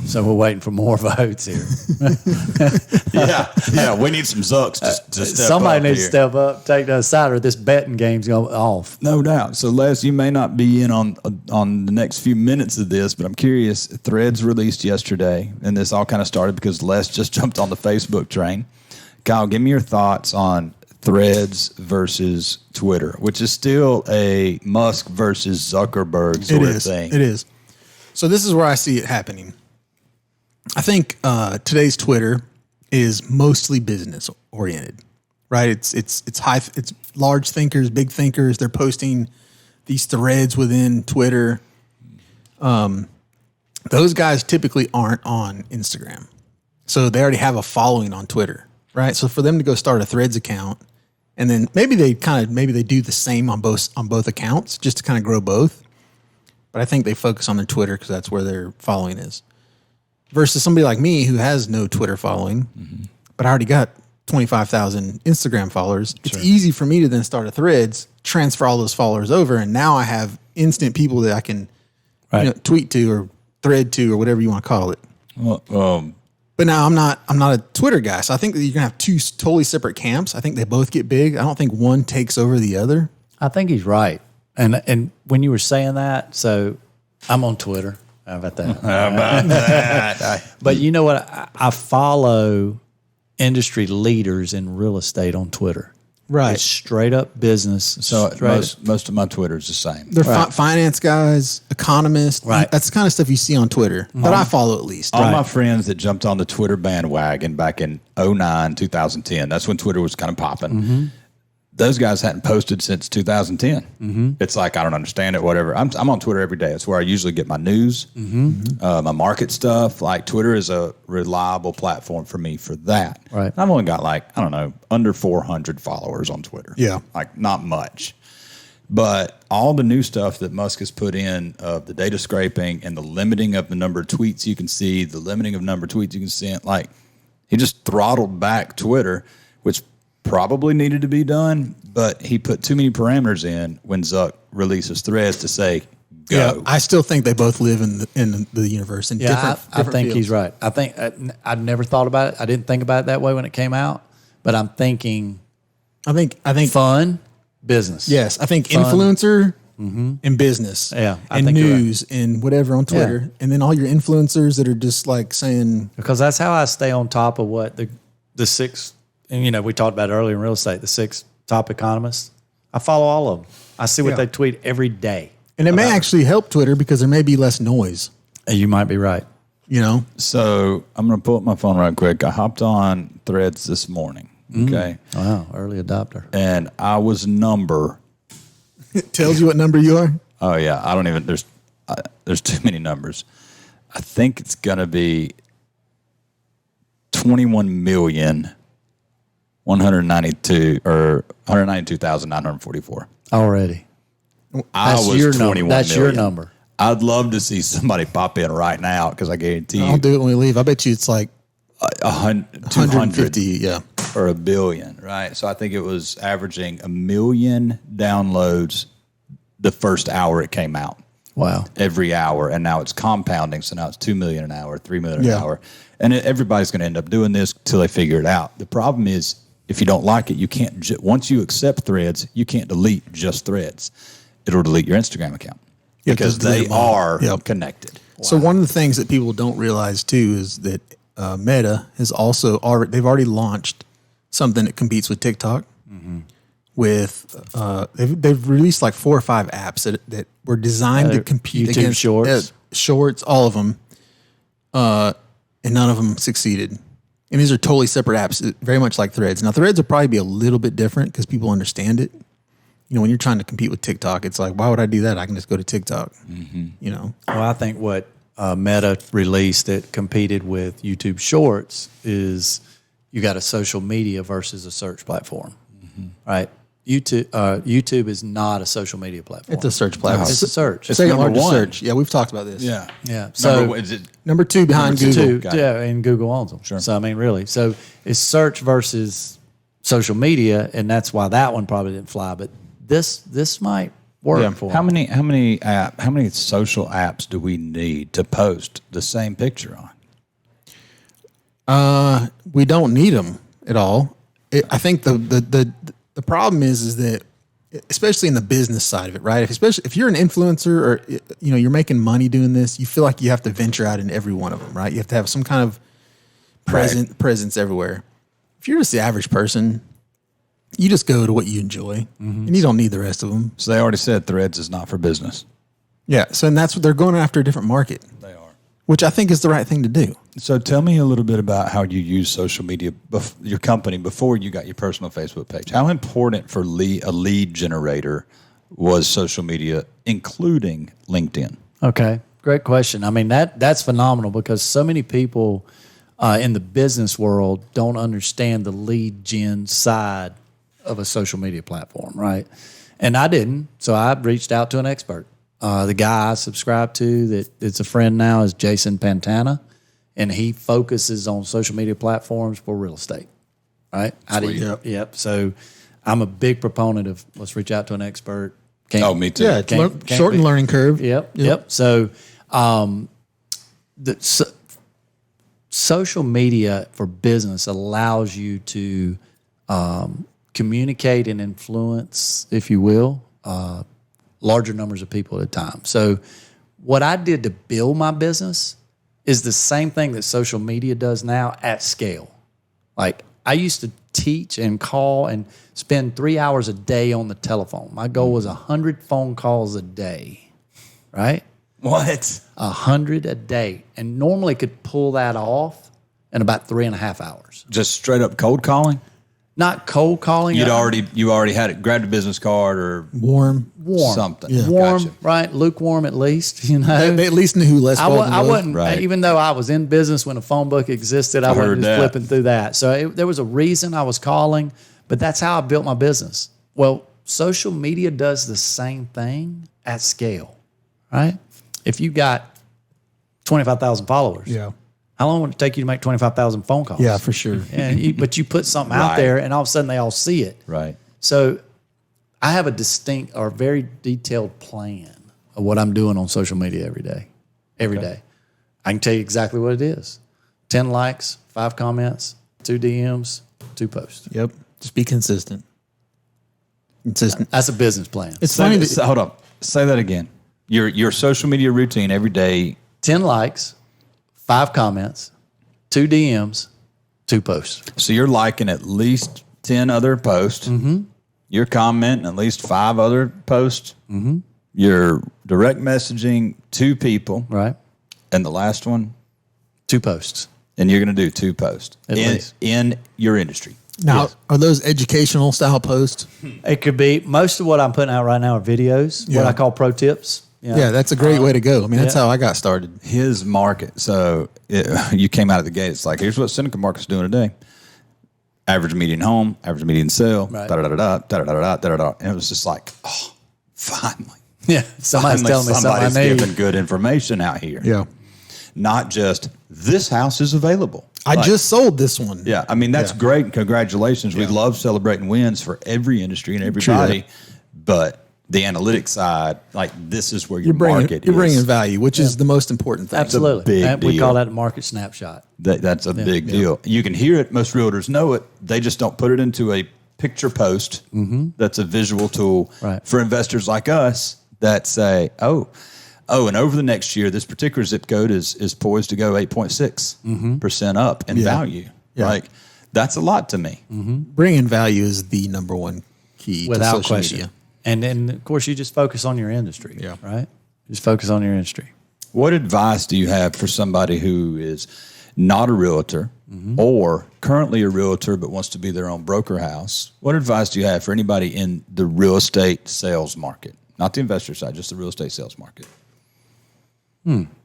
so we're waiting for more votes here. Yeah. We need some Zucks to step Somebody up needs to here. step up, take the other side, or this betting game's going off. No doubt. So, Les, you may not be in on the next few minutes of this, but I'm curious. Threads released yesterday, and this all kind of started because Les just jumped on the Facebook train. Kyle, give me your thoughts on Threads versus Twitter, which is still a Musk versus Zuckerberg sort of thing. It is. So this is where I see it happening. I think today's Twitter is mostly business oriented, right? It's large thinkers, big thinkers. They're posting these threads within Twitter. Those guys typically aren't on Instagram, so they already have a following on Twitter, right? So for them to go start a Threads account, and then maybe they do the same on both accounts just to kind of grow both. But I think they focus on their Twitter because that's where their following is. Versus somebody like me who has no Twitter following, but I already got 25,000 Instagram followers. It's easy for me to then start a Threads, transfer all those followers over, and now I have instant people that I can tweet to or thread to or whatever you want to call it. Well, But now I'm not a Twitter guy, so I think that you're gonna have two totally separate camps. I think they both get big. I don't think one takes over the other. I think he's right. And when you were saying that, so I'm on Twitter. How about that? But you know what? I follow industry leaders in real estate on Twitter. Right. It's straight up business. so straight most of my Twitter is the same. They're finance guys, economists. Right. That's the kind of stuff you see on Twitter that I follow at least. All my friends that jumped on the Twitter bandwagon back in 2009, 2010, that's when Twitter was kind of popping. Those guys hadn't posted since 2010. It's like, I don't understand it, whatever. I'm on Twitter every day. It's where I usually get my news, my market stuff. Like Twitter is a reliable platform for me for that. Right. I've only got under 400 followers on Twitter. Yeah. Like not much. But all the new stuff that Musk has put in of the data scraping and the limiting of the number of tweets you can see, the limiting of number of tweets you can send, like he just throttled back Twitter, which probably needed to be done, but he put too many parameters in when Zuck releases Threads to say, go. Yeah, I still think they both live in the universe in different I think fields. he's right. I think I'd never thought about it. I didn't think about it that way when it came out, but I'm thinking I think fun, business. yes, I think Fun. influencer and business, Yeah, I and think you're news and whatever on Twitter, and then all your influencers that are just like saying, Because that's how I stay on top of what the six, and we talked about it earlier in real estate, the 6 top economists. I follow all of them. I see what they tweet every day. And it may actually help Twitter because there may be less noise. You might be right. You know? So I'm going to pull up my phone right quick. I hopped on Threads this morning. Okay. Wow, early adopter. And I was number. It tells you what number you are? Oh, yeah. I don't even, there's too many numbers. I think it's going to be 192,944. Already. I was your 21 number. That's million. your number. I'd love to see somebody pop in right now because I guarantee you I'll do it when we leave. I bet you it's like 200 150, yeah. or a billion, right? So I think it was averaging 1 million downloads the first hour it came out. Wow. Every hour, and now it's compounding. So now it's 2 million an hour, 3 million an hour, and everybody's going to end up doing this till they figure it out. The problem is, if you don't like it, you can't. Once you accept Threads, you can't delete just Threads. It'll delete your Instagram account because they are connected. Wow. So one of the things that people don't realize too is that Meta has also they've already launched something that competes with TikTok. With they've released like 4 or 5 apps that were designed to compete YouTube against shorts, all of them, and none of them succeeded. And these are totally separate apps, very much like Threads. Now Threads will probably be a little bit different because people understand it. You know, when you're trying to compete with TikTok, it's like, why would I do that? I can just go to TikTok. You know. Well, I think what Meta released that competed with YouTube Shorts is you got a social media versus a search platform, right? YouTube is not a social media platform. It's a search platform. It's a search. It's second number largest one. search. Yeah, we've talked about this. Yeah. So Number 2 behind Google. and Google owns them. Sure. So I mean, really, so it's search versus social media, and that's why that one probably didn't fly. But this might work for How them. many social apps do we need to post the same picture on? We don't need them at all. I think the problem is that, especially in the business side of it, right? Especially if you're an influencer or you're making money doing this, you feel like you have to venture out in every one of them, right? You have to have some kind of presence everywhere. If you're just the average person, you just go to what you enjoy, and you don't need the rest of them. So they already said Threads is not for business. Yeah, so and that's what they're going after, a different market. They are. Which I think is the right thing to do. So tell me a little bit about how you use social media, your company, before you got your personal Facebook page. How important for a lead generator was social media, including LinkedIn? Okay, great question. I mean, that's phenomenal because so many people in the business world don't understand the lead gen side of a social media platform, right? And I didn't, so I reached out to an expert. The guy I subscribe to that it's a friend now is Jason Pantana, and he focuses on social media platforms for real estate, right? Yep. So I'm a big proponent of let's reach out to an expert. Me too. Yeah, it's shortened learning curve. Yep. So social media for business allows you to communicate and influence, if you will, larger numbers of people at a time. So what I did to build my business is the same thing that social media does now at scale. Like I used to teach and call and spend 3 hours a day on the telephone. My goal was 100 phone calls a day, right? What? 100 a day. And normally could pull that off in about 3.5 hours. Just straight up cold calling? Not cold calling. You already had it, grabbed a business card or Warm. something. Yeah. Warm, Gotcha. right? Lukewarm at least, you know. They at least knew who Les Walden I was. wasn't, Right. even though I was in business when a phone book existed, I wasn't heard just that. flipping through that. So there was a reason I was calling, but that's how I built my business. Well, social media does the same thing at scale, right? If you got 25,000 followers, how long would it take you to make 25,000 phone calls? Yeah, for sure. But you put something out there and all of a sudden they all see it. Right. So I have a distinct or very detailed plan of what I'm doing on social media every day. Every day. I can tell you exactly what it is. 10 likes, 5 comments, 2 DMs, 2 posts. Yep. Just be consistent. That's a business plan. It's funny that Hold up. Say that again. Your social media routine every day. 10 likes, 5 comments, 2 DMs, 2 posts. So you're liking at least 10 other posts. you're commenting at least 5 other posts. Mm-hmm. You're direct messaging 2 people. Right. And the last one? 2 posts. And you're going to do 2 posts in your industry. Now, are those educational style posts? It could be. Most of what I'm putting out right now are videos, what I call pro tips. Yeah, that's a great way to go. I mean, that's how I got started. His market. So you came out of the gate. It's like, here's what Seneca Market's doing today. Average median home, average median sale, da-da-da-da, da-da-da-da, da-da-da. And it was just like, oh, finally. Yeah, somebody's telling me something I need. Giving good information out here. Yeah. Not just, this house is available. I just sold this one. Yeah, I mean, that's great, and congratulations. We love celebrating wins for every industry and everybody, but the analytics side, like, this is where your market is. You're bringing value, which is the most important thing. Absolutely. Big We deal. call that a market snapshot. That's a big deal. You can hear it. Most realtors know it. They just don't put it into a picture post that's a visual tool for investors like us that say, oh, and over the next year, this particular zip code is poised to go 8.6% up in value. Yeah. Like, that's a lot to me. Bringing value is the number one key Without to social question. media. And then, of course, you just focus on your industry, right? Just focus on your industry. What advice do you have for somebody who is not a realtor or currently a realtor but wants to be their own broker house? What advice do you have for anybody in the real estate sales market? Not the investor side, just the real estate sales market.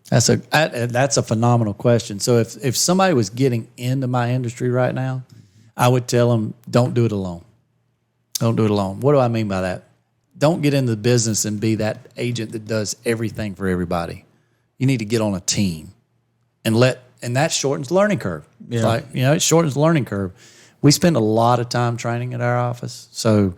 That's a phenomenal question. So if somebody was getting into my industry right now, I would tell them, don't do it alone. Don't do it alone. What do I mean by that? Don't get into the business and be that agent that does everything for everybody. You need to get on a team and that shortens the learning curve. Yeah. Like, it shortens the learning curve. We spend a lot of time training at our office. So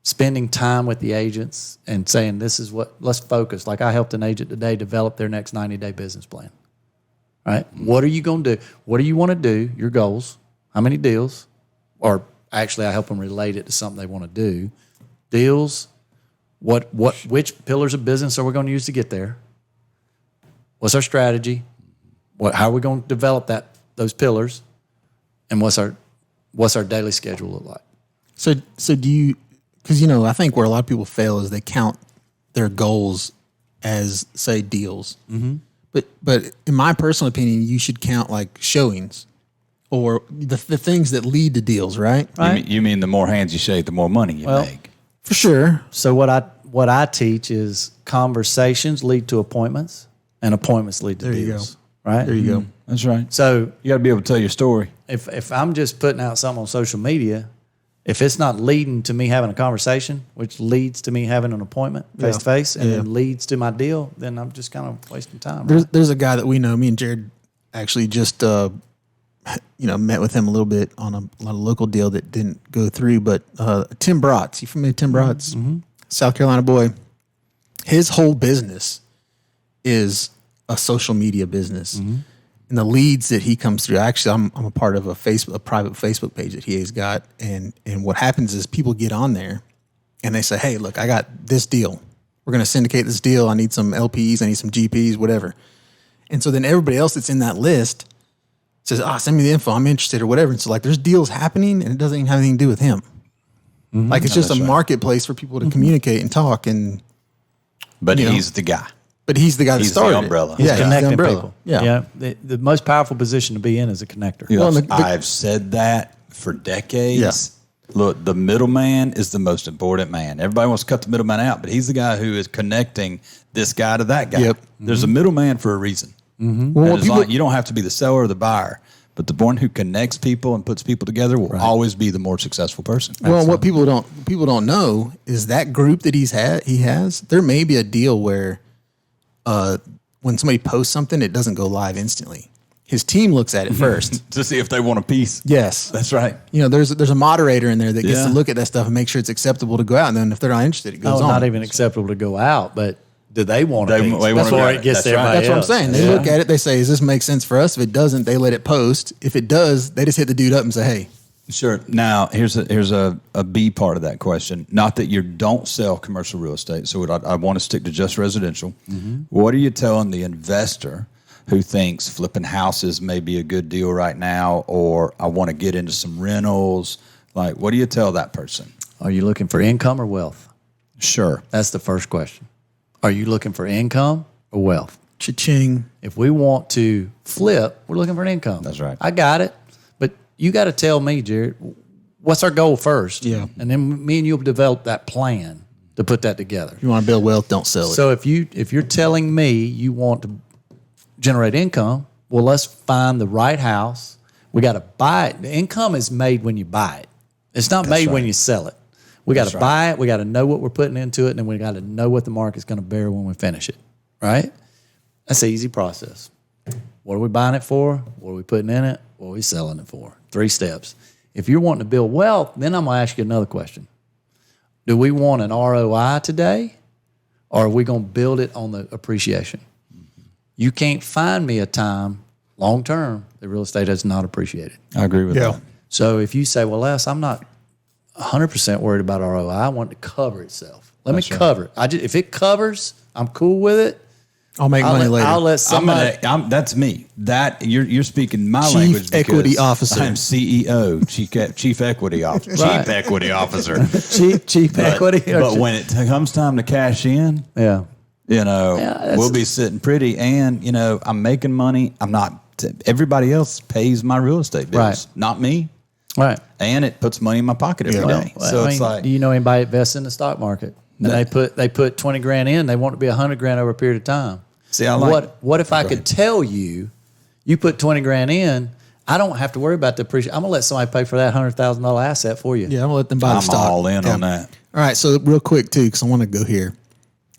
spending time with the agents and saying, let's focus. Like, I helped an agent today develop their next 90-day business plan. Right? What are you going to do? What do you want to do? Your goals. How many deals? Or actually, I help them relate it to something they want to do. Deals. Which pillars of business are we going to use to get there? What's our strategy? How are we going to develop those pillars? And what's our daily schedule look like? So do you? Because I think where a lot of people fail is they count their goals as, say, deals. Mm-hmm. But in my personal opinion, you should count like showings or the things that lead to deals, right? You mean the more hands you shake, the more money you make? For sure. So what I teach is conversations lead to appointments, and appointments lead to deals. Right? There you go. That's right. So you got to be able to tell your story. If I'm just putting out something on social media, if it's not leading to me having a conversation, which leads to me having an appointment face to face, and then leads to my deal, then I'm just kind of wasting time. There's a guy that we know. Me and Jared actually just met with him a little bit on a local deal that didn't go through. But Tim Bratz, you familiar with Tim Bratz? Mm-hmm. South Carolina boy. His whole business is a social media business. Mm-hmm. And the leads that he comes through, actually, I'm a part of a private Facebook page that he has got. And what happens is people get on there and they say, hey, look, I got this deal. We're going to syndicate this deal. I need some LPs. I need some GPs, whatever. And so then everybody else that's in that list says, send me the info. I'm interested or whatever. And so like there's deals happening and it doesn't even have anything to do with him. Mm-hmm. Like it's just a marketplace for people to communicate and talk. But he's the guy. But he's the guy that started the umbrella. Yeah, connecting umbrella. people. Yeah. The most powerful position to be in is a connector. I've said that for decades. Yeah. Look, the middleman is the most important man. Everybody wants to cut the middleman out, but he's the guy who is connecting this guy to that guy. Yep. There's a middleman for a reason. Mm-hmm. Well, you don't have to be the seller or the buyer, but the one who connects people and puts people together will always be the more successful person. Well, what people don't know is that group that he has, there may be a deal where when somebody posts something, it doesn't go live instantly. His team looks at it first to see if they want a piece. Yes, that's right. There's a moderator in there that gets to look at that stuff and make sure it's acceptable to go out. And then if they're not interested, it goes on. Not even acceptable to go out, but do they want a piece? Before it gets to everybody else. That's what I'm saying. They look at it. They say, "Does this make sense for us?" If it doesn't, they let it post. If it does, they just hit the dude up and say, "Hey." Sure. Now, here's a B part of that question. Not that you don't sell commercial real estate, so I want to stick to just residential. Mm-hmm. What are you telling the investor who thinks flipping houses may be a good deal right now, or I want to get into some rentals? Like, what do you tell that person? Are you looking for income or wealth? Sure. That's the first question. Are you looking for income or wealth? Cha-ching. If we want to flip, we're looking for an income. That's right. I got it. But you got to tell me, Jared, what's our goal first? Yeah. And then me and you'll develop that plan to put that together. You want to build wealth, don't sell it. So if you're telling me you want to generate income, well, let's find the right house. We got to buy it. The income is made when you buy it. It's not made when you sell it. We got to buy it. We got to know what we're putting into it, and then we got to know what the market's going to bear when we finish it. Right? That's an easy process. What are we buying it for? What are we putting in it? What are we selling it for? 3 steps. If you're wanting to build wealth, then I'm going to ask you another question. Do we want an ROI today, or are we going to build it on the appreciation? You can't find me a time, long term, that real estate has not appreciated. I agree with that. So if you say, well, Les, I'm not 100% worried about ROI. I want it to cover itself. Let me cover it. If it covers, I'm cool with it. I'll make money later. I'll let somebody. That's me. That you're speaking my Chief language. Equity Officer. I'm CEO, Chief Equity Officer. Right. Chief Equity Officer. Chief equity. But when it comes time to cash in, yeah. we'll be sitting pretty, and I'm making money. I'm not. Everybody else pays my real estate bills, Right. not me. Right. And it puts money in my pocket every day. So it's like, do you know anybody that invests in the stock market? And they put 20 grand in. They want it to be 100 grand over a period of time. See, I like. What if I could tell you, you put 20 grand in, I don't have to worry about the appreciation. I'm gonna let somebody pay for that $100,000 asset for you. Yeah, I'm going to let them buy the I'm stock. all in on that. All right, so real quick, too, because I want to go here.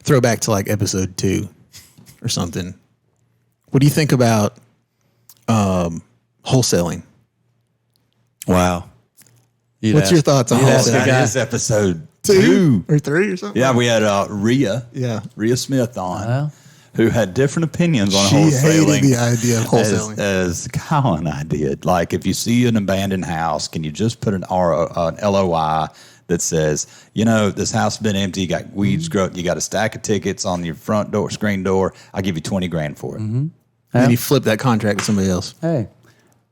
Throw back to like episode 2 or something. What do you think about wholesaling? Wow. What's your thoughts on wholesaling? That is episode 2 or 3 or something? Yeah, we had Rhea Smith on, who had different opinions on She wholesaling. hated the idea of wholesaling. As Kyle and I did. Like, if you see an abandoned house, can you just put an LOI that says, this house has been empty, you got weeds growing, you got a stack of tickets on your front door, screen door, I'll give you 20 grand for it. And then you flip that contract to somebody else. Hey,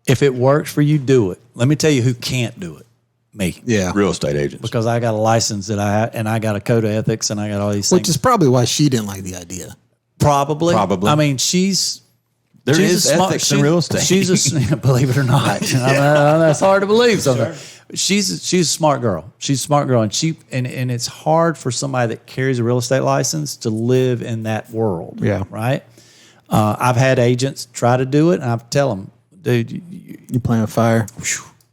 if it works for you, do it. Let me tell you who can't do it. Me. Yeah. Real estate agents. Because I got a license that I have, and I got a code of ethics, and I got all these things. Which is probably why she didn't like the idea. Probably. Probably. I mean, There is ethics in real estate. Believe it or not. That's hard to believe sometimes. Sure. She's a smart girl. She's a smart girl, and it's hard for somebody that carries a real estate license to live in that world. Yeah. Right. I've had agents try to do it, and I tell them, dude, You playing with fire.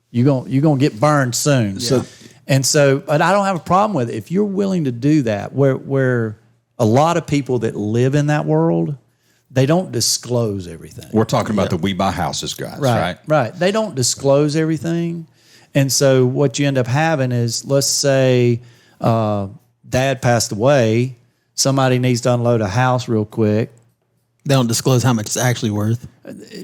you're gonna get burned soon. Yeah. But I don't have a problem with it if you're willing to do that. Where a lot of people that live in that world, they don't disclose everything. We're talking about the We Buy Houses guys, right? Right. They don't disclose everything. And so what you end up having is, let's say dad passed away, somebody needs to unload a house real quick. They don't disclose how much it's actually worth.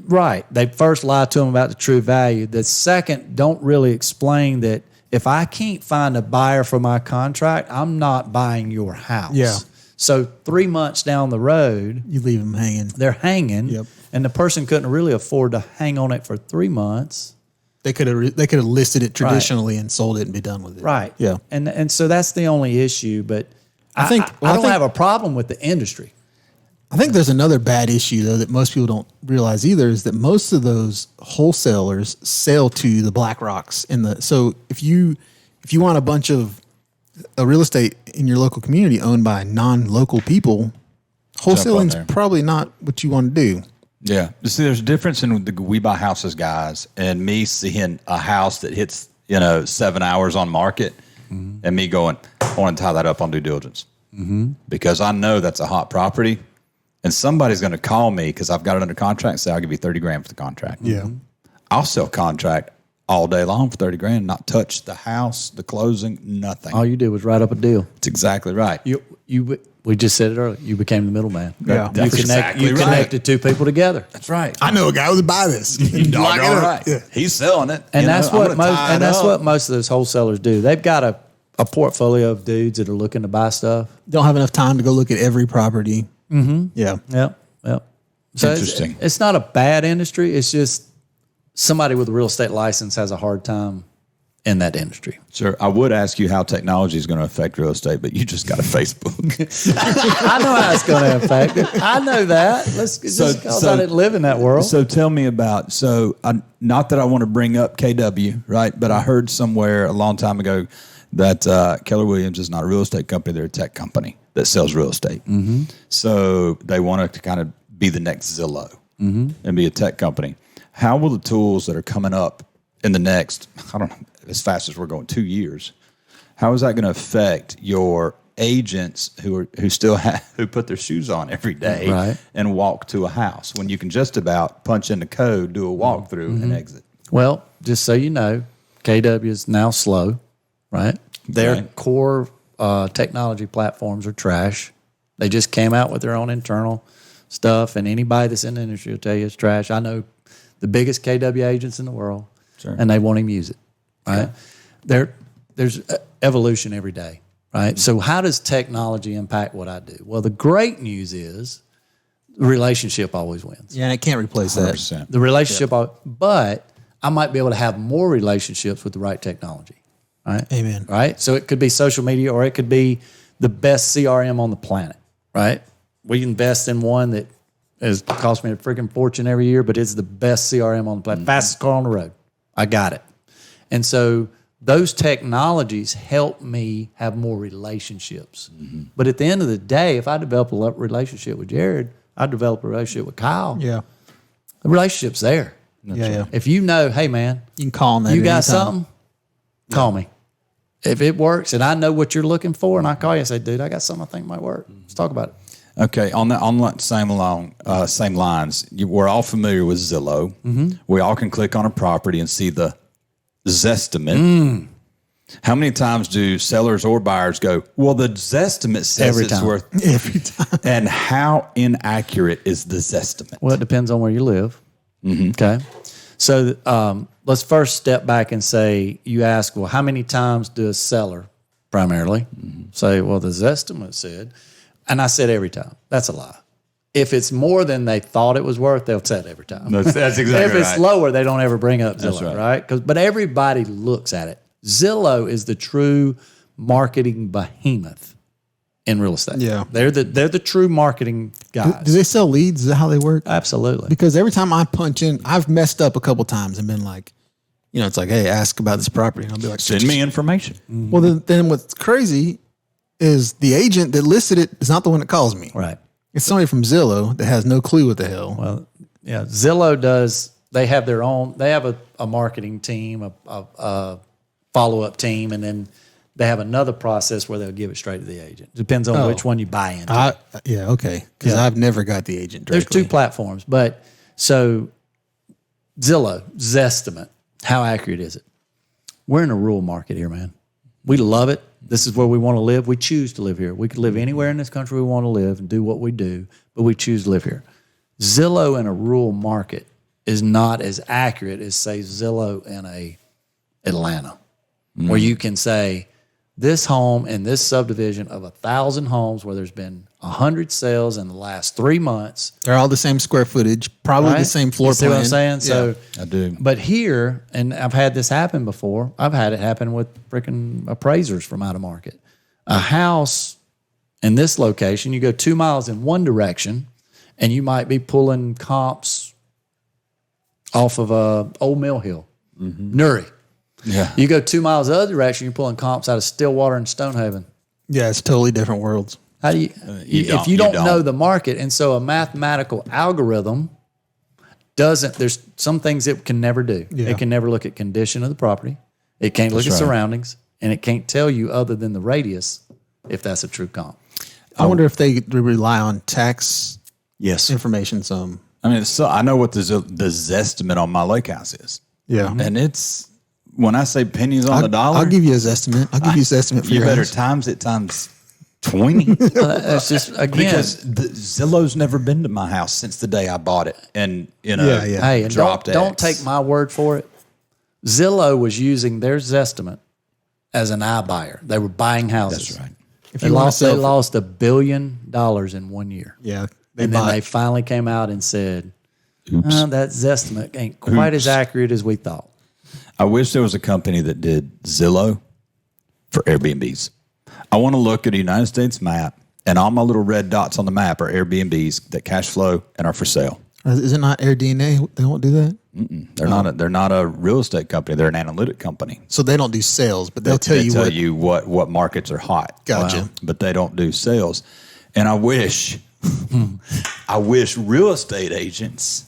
Right. They first lie to them about the true value. The second, don't really explain that if I can't find a buyer for my contract, I'm not buying your house. Yeah. So 3 months down the road, You leave them hanging. they're hanging, Yep. and the person couldn't really afford to hang on it for 3 months. They could have listed it traditionally and sold it and be done with it. Right. Yeah. And so that's the only issue. But I think- don't have a problem with the industry. I think there's another bad issue though that most people don't realize either is that most of those wholesalers sell to the BlackRocks so if you want a bunch of real estate in your local community owned by non-local people, wholesaling's there. probably not what you want to do. Yeah. You see, there's a difference in the We Buy Houses guys and me seeing a house that hits, 7 hours on market and me going, I want to tie that up on due diligence. Because I know that's a hot property and somebody's going to call me because I've got it under contract and say, I'll give you 30 grand for the contract. Yeah. I'll sell contract all day long for 30 grand, not touch the house, the closing, nothing. All you did was write up a deal. That's exactly right. We just said it earlier. You became the middleman. Yeah. That's exactly right. Connected two people together. That's right. I know a guy who would buy this. Doggone it up. right. Yeah. He's selling it. And I'm gonna tie it up. what most of those wholesalers do. They've got a portfolio of dudes that are looking to buy stuff. Don't have enough time to go look at every property. Mm-hmm. Yeah. Yep. So Interesting. It's not a bad industry. It's just somebody with a real estate license has a hard time in that industry. Sure. I would ask you how technology is going to affect real estate, but you just got a Facebook. I know how it's going to affect it. I know that. Let's just because I didn't live in that world. So tell me about, not that I want to bring up KW, right? But I heard somewhere a long time ago that Keller Williams is not a real estate company. They're a tech company that sells real estate. Mm-hmm. So they want to kind of be the next Zillow and be a tech company. How will the tools that are coming up in the next, I don't know, as fast as we're going, 2 years, how is that going to affect your agents who put their shoes on every day and walk to a house when you can just about punch in the code, do a walkthrough, and exit? Well, just so you know, KW is now slow, right? Their core technology platforms are trash. They just came out with their own internal stuff, and anybody that's in the industry will tell you it's trash. I know the biggest KW agents in the world, and they won't even use it, right? Yeah. There's evolution every day, right? So how does technology impact what I do? Well, the great news is the relationship always wins. Yeah, and it can't replace 100%. That. The relationship, but I might be able to have more relationships with the right technology, right? Amen. Right? So it could be social media, or it could be the best CRM on the planet, right? We invest in one that has cost me a freaking fortune every year, but it's the best CRM on the planet. Fastest car on the road. I got it. And so those technologies help me have more relationships. Mm-hmm. But at the end of the day, if I develop a relationship with Jared, I develop a relationship with Kyle. Yeah. The relationship's there. Yeah. If you know, hey, man, you can call them. You got something? Call me. If it works and I know what you're looking for, and I call you and say, dude, I got something I think might work. Let's talk about it. Okay, on that same lines, we're all familiar with Zillow. Mm-hmm. We all can click on a property and see the Zestimate. How many times do sellers or buyers go, well, the Zestimate says it's worth... Every time. And how inaccurate is the Zestimate? Well, it depends on where you live. Mm-hmm. Okay. So let's first step back and say, you ask, well, how many times does seller primarily say, well, the Zestimate said... And I said every time. That's a lie. If it's more than they thought it was worth, they'll say it every time. That's exactly right. If it's lower, they don't ever bring up Zillow, right? But everybody looks at it. Zillow is the true marketing behemoth in real estate. Yeah, they're the true marketing guys. Do they sell leads? Is that how they work? Absolutely. Because every time I punch in, I've messed up a couple times and been like, it's like, hey, ask about this property, and I'll be like, send me information. Mm-hmm. Well, then what's crazy is the agent that listed it is not the one that calls me. Right. It's somebody from Zillow that has no clue what the hell. Well, yeah, Zillow does. They have their own. They have a marketing team, a follow-up team, and then they have another process where they'll give it straight to the agent. Depends on which one you buy into. Okay. Because I've never got the agent directly. There's two platforms, but so Zillow, Zestimate, how accurate is it? We're in a rural market here, man. We love it. This is where we want to live. We choose to live here. We could live anywhere in this country we want to live and do what we do, but we choose to live here. Zillow in a rural market is not as accurate as, say, Zillow in a Atlanta, where you can say, this home in this subdivision of 1,000 homes where there's been 100 sales in the last 3 months. They're all the same square footage, probably the same floor plan. See what I'm saying? Yeah. So I do. But here, and I've had this happen before. I've had it happen with freaking appraisers from out of market. A house in this location, you go 2 miles in one direction, and you might be pulling comps off of Old Mill Hill, Nuri. Yeah. You go 2 miles the other direction, you're pulling comps out of Stillwater and Stonehaven. Yeah, it's totally different worlds. How do you if you don't know the market? And so a mathematical algorithm there's some things it can never do. Yeah. It can never look at condition of the property. It can't look at surroundings, and it can't tell you other than the radius if that's a true comp. I wonder if they rely on tax information some. I mean, I know what the Zestimate on my lake house is. Yeah. And it's, when I say pennies on the dollar. I'll give you his estimate. I'll give you his estimate for you your better house. times it times 20. That's just, again. Because Zillow's never been to my house since the day I bought it. And, Hey, and dropped don't take my word for it. Zillow was using their Zestimate as an iBuyer. They were buying houses. That's right. They lost $1 billion in 1 year. Yeah. Then they finally came out and said, that Zestimate ain't quite as accurate as we thought. I wish there was a company that did Zillow for Airbnbs. I want to look at a United States map, and all my little red dots on the map are Airbnbs that cash flow and are for sale. Is it not AirDNA? They won't do that? They're not a real estate company. They're an analytic company. So they don't do sales, but they'll tell you what markets are hot. Gotcha. But they don't do sales. And I wish real estate agents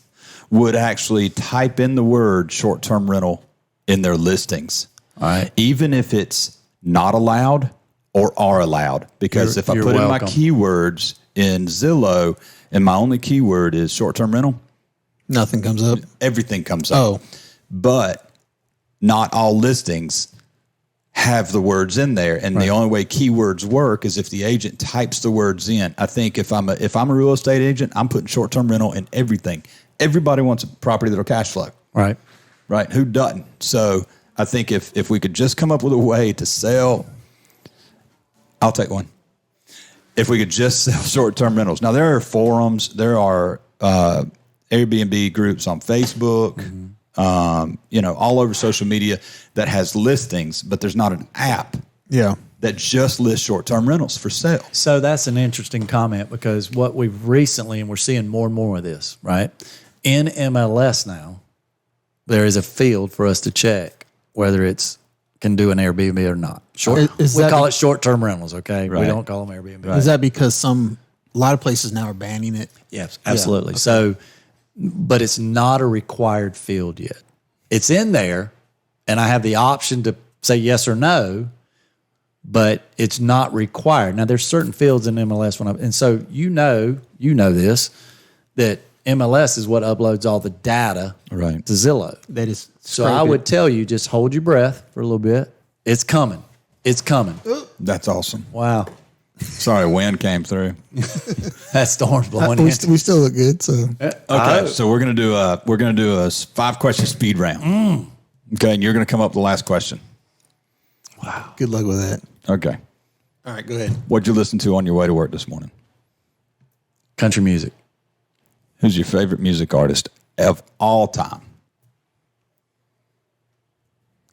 would actually type in the word short-term rental in their listings. All right. Even if it's not allowed or are allowed. Because if I put in my keywords in Zillow and my only keyword is short-term rental, nothing comes up. everything comes up. Oh. But not all listings have the words in there, and the only way keywords work is if the agent types the words in. I think if I'm a real estate agent, I'm putting short-term rental in everything. Everybody wants a property that'll cash flow. Right. Right. Who doesn't? So I think if we could just come up with a way to sell, I'll take one. If we could just sell short-term rentals. Now, there are forums, there are Airbnb groups on Facebook, all over social media that has listings, but there's not an app that just lists short-term rentals for sale. So that's an interesting comment, because what we've recently, and we're seeing more and more of this, right? In MLS now, there is a field for us to check whether it's can do an Airbnb or not. We call it short-term rentals, okay? Right. We don't call them Airbnb. Right. Is that because a lot of places now are banning it? Yes, absolutely. Yeah, okay. So, but it's not a required field yet. It's in there, and I have the option to say yes or no, but it's not required. Now, there's certain fields in MLS and so you know this, that MLS is what uploads all the data to Zillow. That is so I would tell you, just hold your breath for a little bit. It's coming. It's coming. That's awesome. Wow. Sorry, wind came through. That storm's blowing in. We still look good. So okay, so we're gonna do a 5-question speed round. Okay, and you're gonna come up with the last question. Wow. Good luck with that. Okay. All right, go ahead. What'd you listen to on your way to work this morning? Country music. Who's your favorite music artist of all time?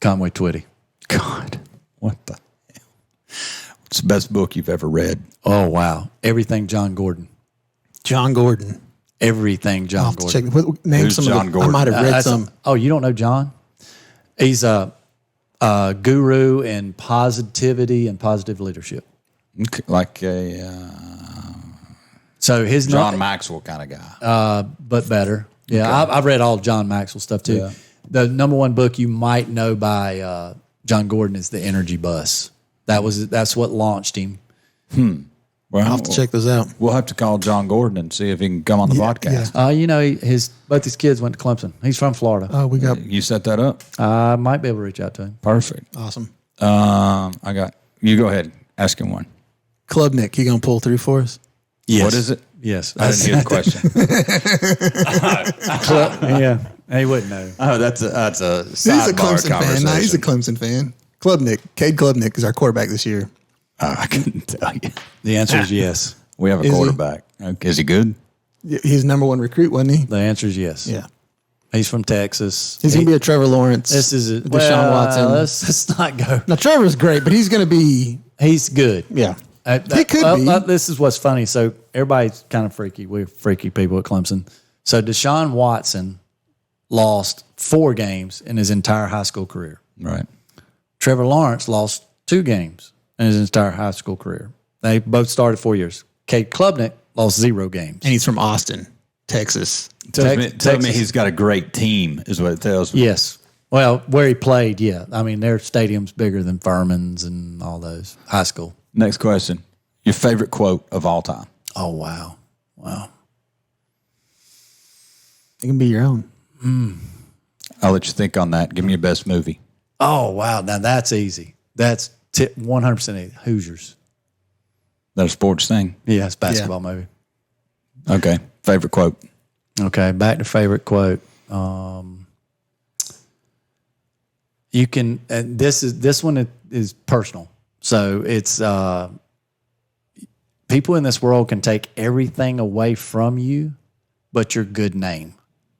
Conway Twitty. God, what the hell? What's the best book you've ever read? Oh, wow. Everything John Gordon. John Gordon. Everything John Gordon. Check. Name Who's some John of Gordon? I might have read some. You don't know John? He's a guru in positivity and positive leadership. Okay, like a so his John Maxwell kind of guy. But better. Yeah, okay. I've read all John Maxwell stuff too. Yeah. The number one book you might know by John Gordon is The Energy Bus. That's what launched him. Well, I'll have to check those out. We'll have to call John Gordon and see if he can come on the podcast. Yeah. Both his kids went to Clemson. He's from Florida. Oh, we got. You set that up? I might be able to reach out to him. Perfect. Awesome. You go ahead. Ask him one. Klubnik, you gonna pull through for us? Yes. What is it? Yes. I didn't hear the question. Yeah. He wouldn't know. Oh, that's a He's a Clemson fan. No, he's a Clemson fan. Klubnik, Cade Klubnik is our quarterback this year. I couldn't tell you. The answer is yes. We have a quarterback. Okay. Is he good? He's number one recruit, wasn't he? The answer is yes. Yeah. He's from Texas. He's going to be a Trevor Lawrence. This is a Deshaun Watson. Let's not go. Now, Trevor's great, but he's going to be. He's good. Yeah. He could be. This is what's funny. So everybody's kind of freaky. We're freaky people at Clemson. So Deshaun Watson lost 4 games in his entire high school career. Right. Trevor Lawrence lost 2 games in his entire high school career. They both started 4 years. Cade Klubnik lost 0 games. And he's from Austin, Texas. Tell me he's got a great team is what it tells me. Yes. Well, where he played, yeah. I mean, their stadium's bigger than Furman's and all those. High school. Next question. Your favorite quote of all time? Oh, wow. Wow. It can be your own. I'll let you think on that. Give me your best movie. Oh, wow. Now, that's easy. That's 100% easy. Hoosiers. That a sports thing? Yeah, it's a basketball movie. Okay. Favorite quote? Okay, back to favorite quote. You can. This one is personal. So it's people in this world can take everything away from you, but your good name,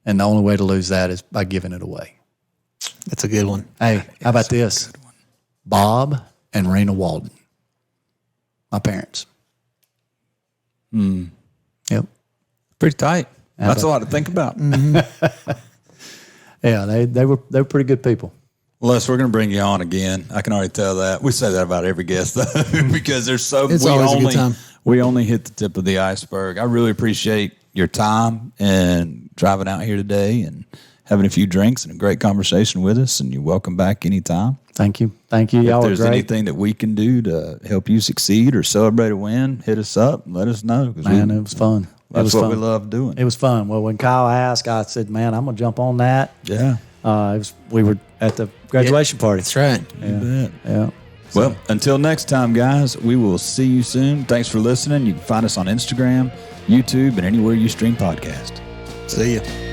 and the only way to lose that is by giving it away. That's a good one. Hey, how about this? Bob and Rena Walden. My parents. Yep. Pretty tight. That's a lot to think about. Yeah, they were pretty good people. Les, we're going to bring you on again. I can already tell that. We say that about every guest, though, because there's so It's always a good time. We only hit the tip of the iceberg. I really appreciate your time and driving out here today and having a few drinks and a great conversation with us. And you're welcome back anytime. Thank you. Thank you. Y'all If were there's great. anything that we can do to help you succeed or celebrate a win, hit us up and let us know. Man, it was fun. That's it was what fun. we love doing. It was fun. Well, when Kyle asked, I said, "Man, I'm gonna jump on that." Yeah. We were at the graduation party. That's right. You bet. Yeah. Well, until next time, guys, we will see you soon. Thanks for listening. You can find us on Instagram, YouTube, and anywhere you stream podcasts. See ya.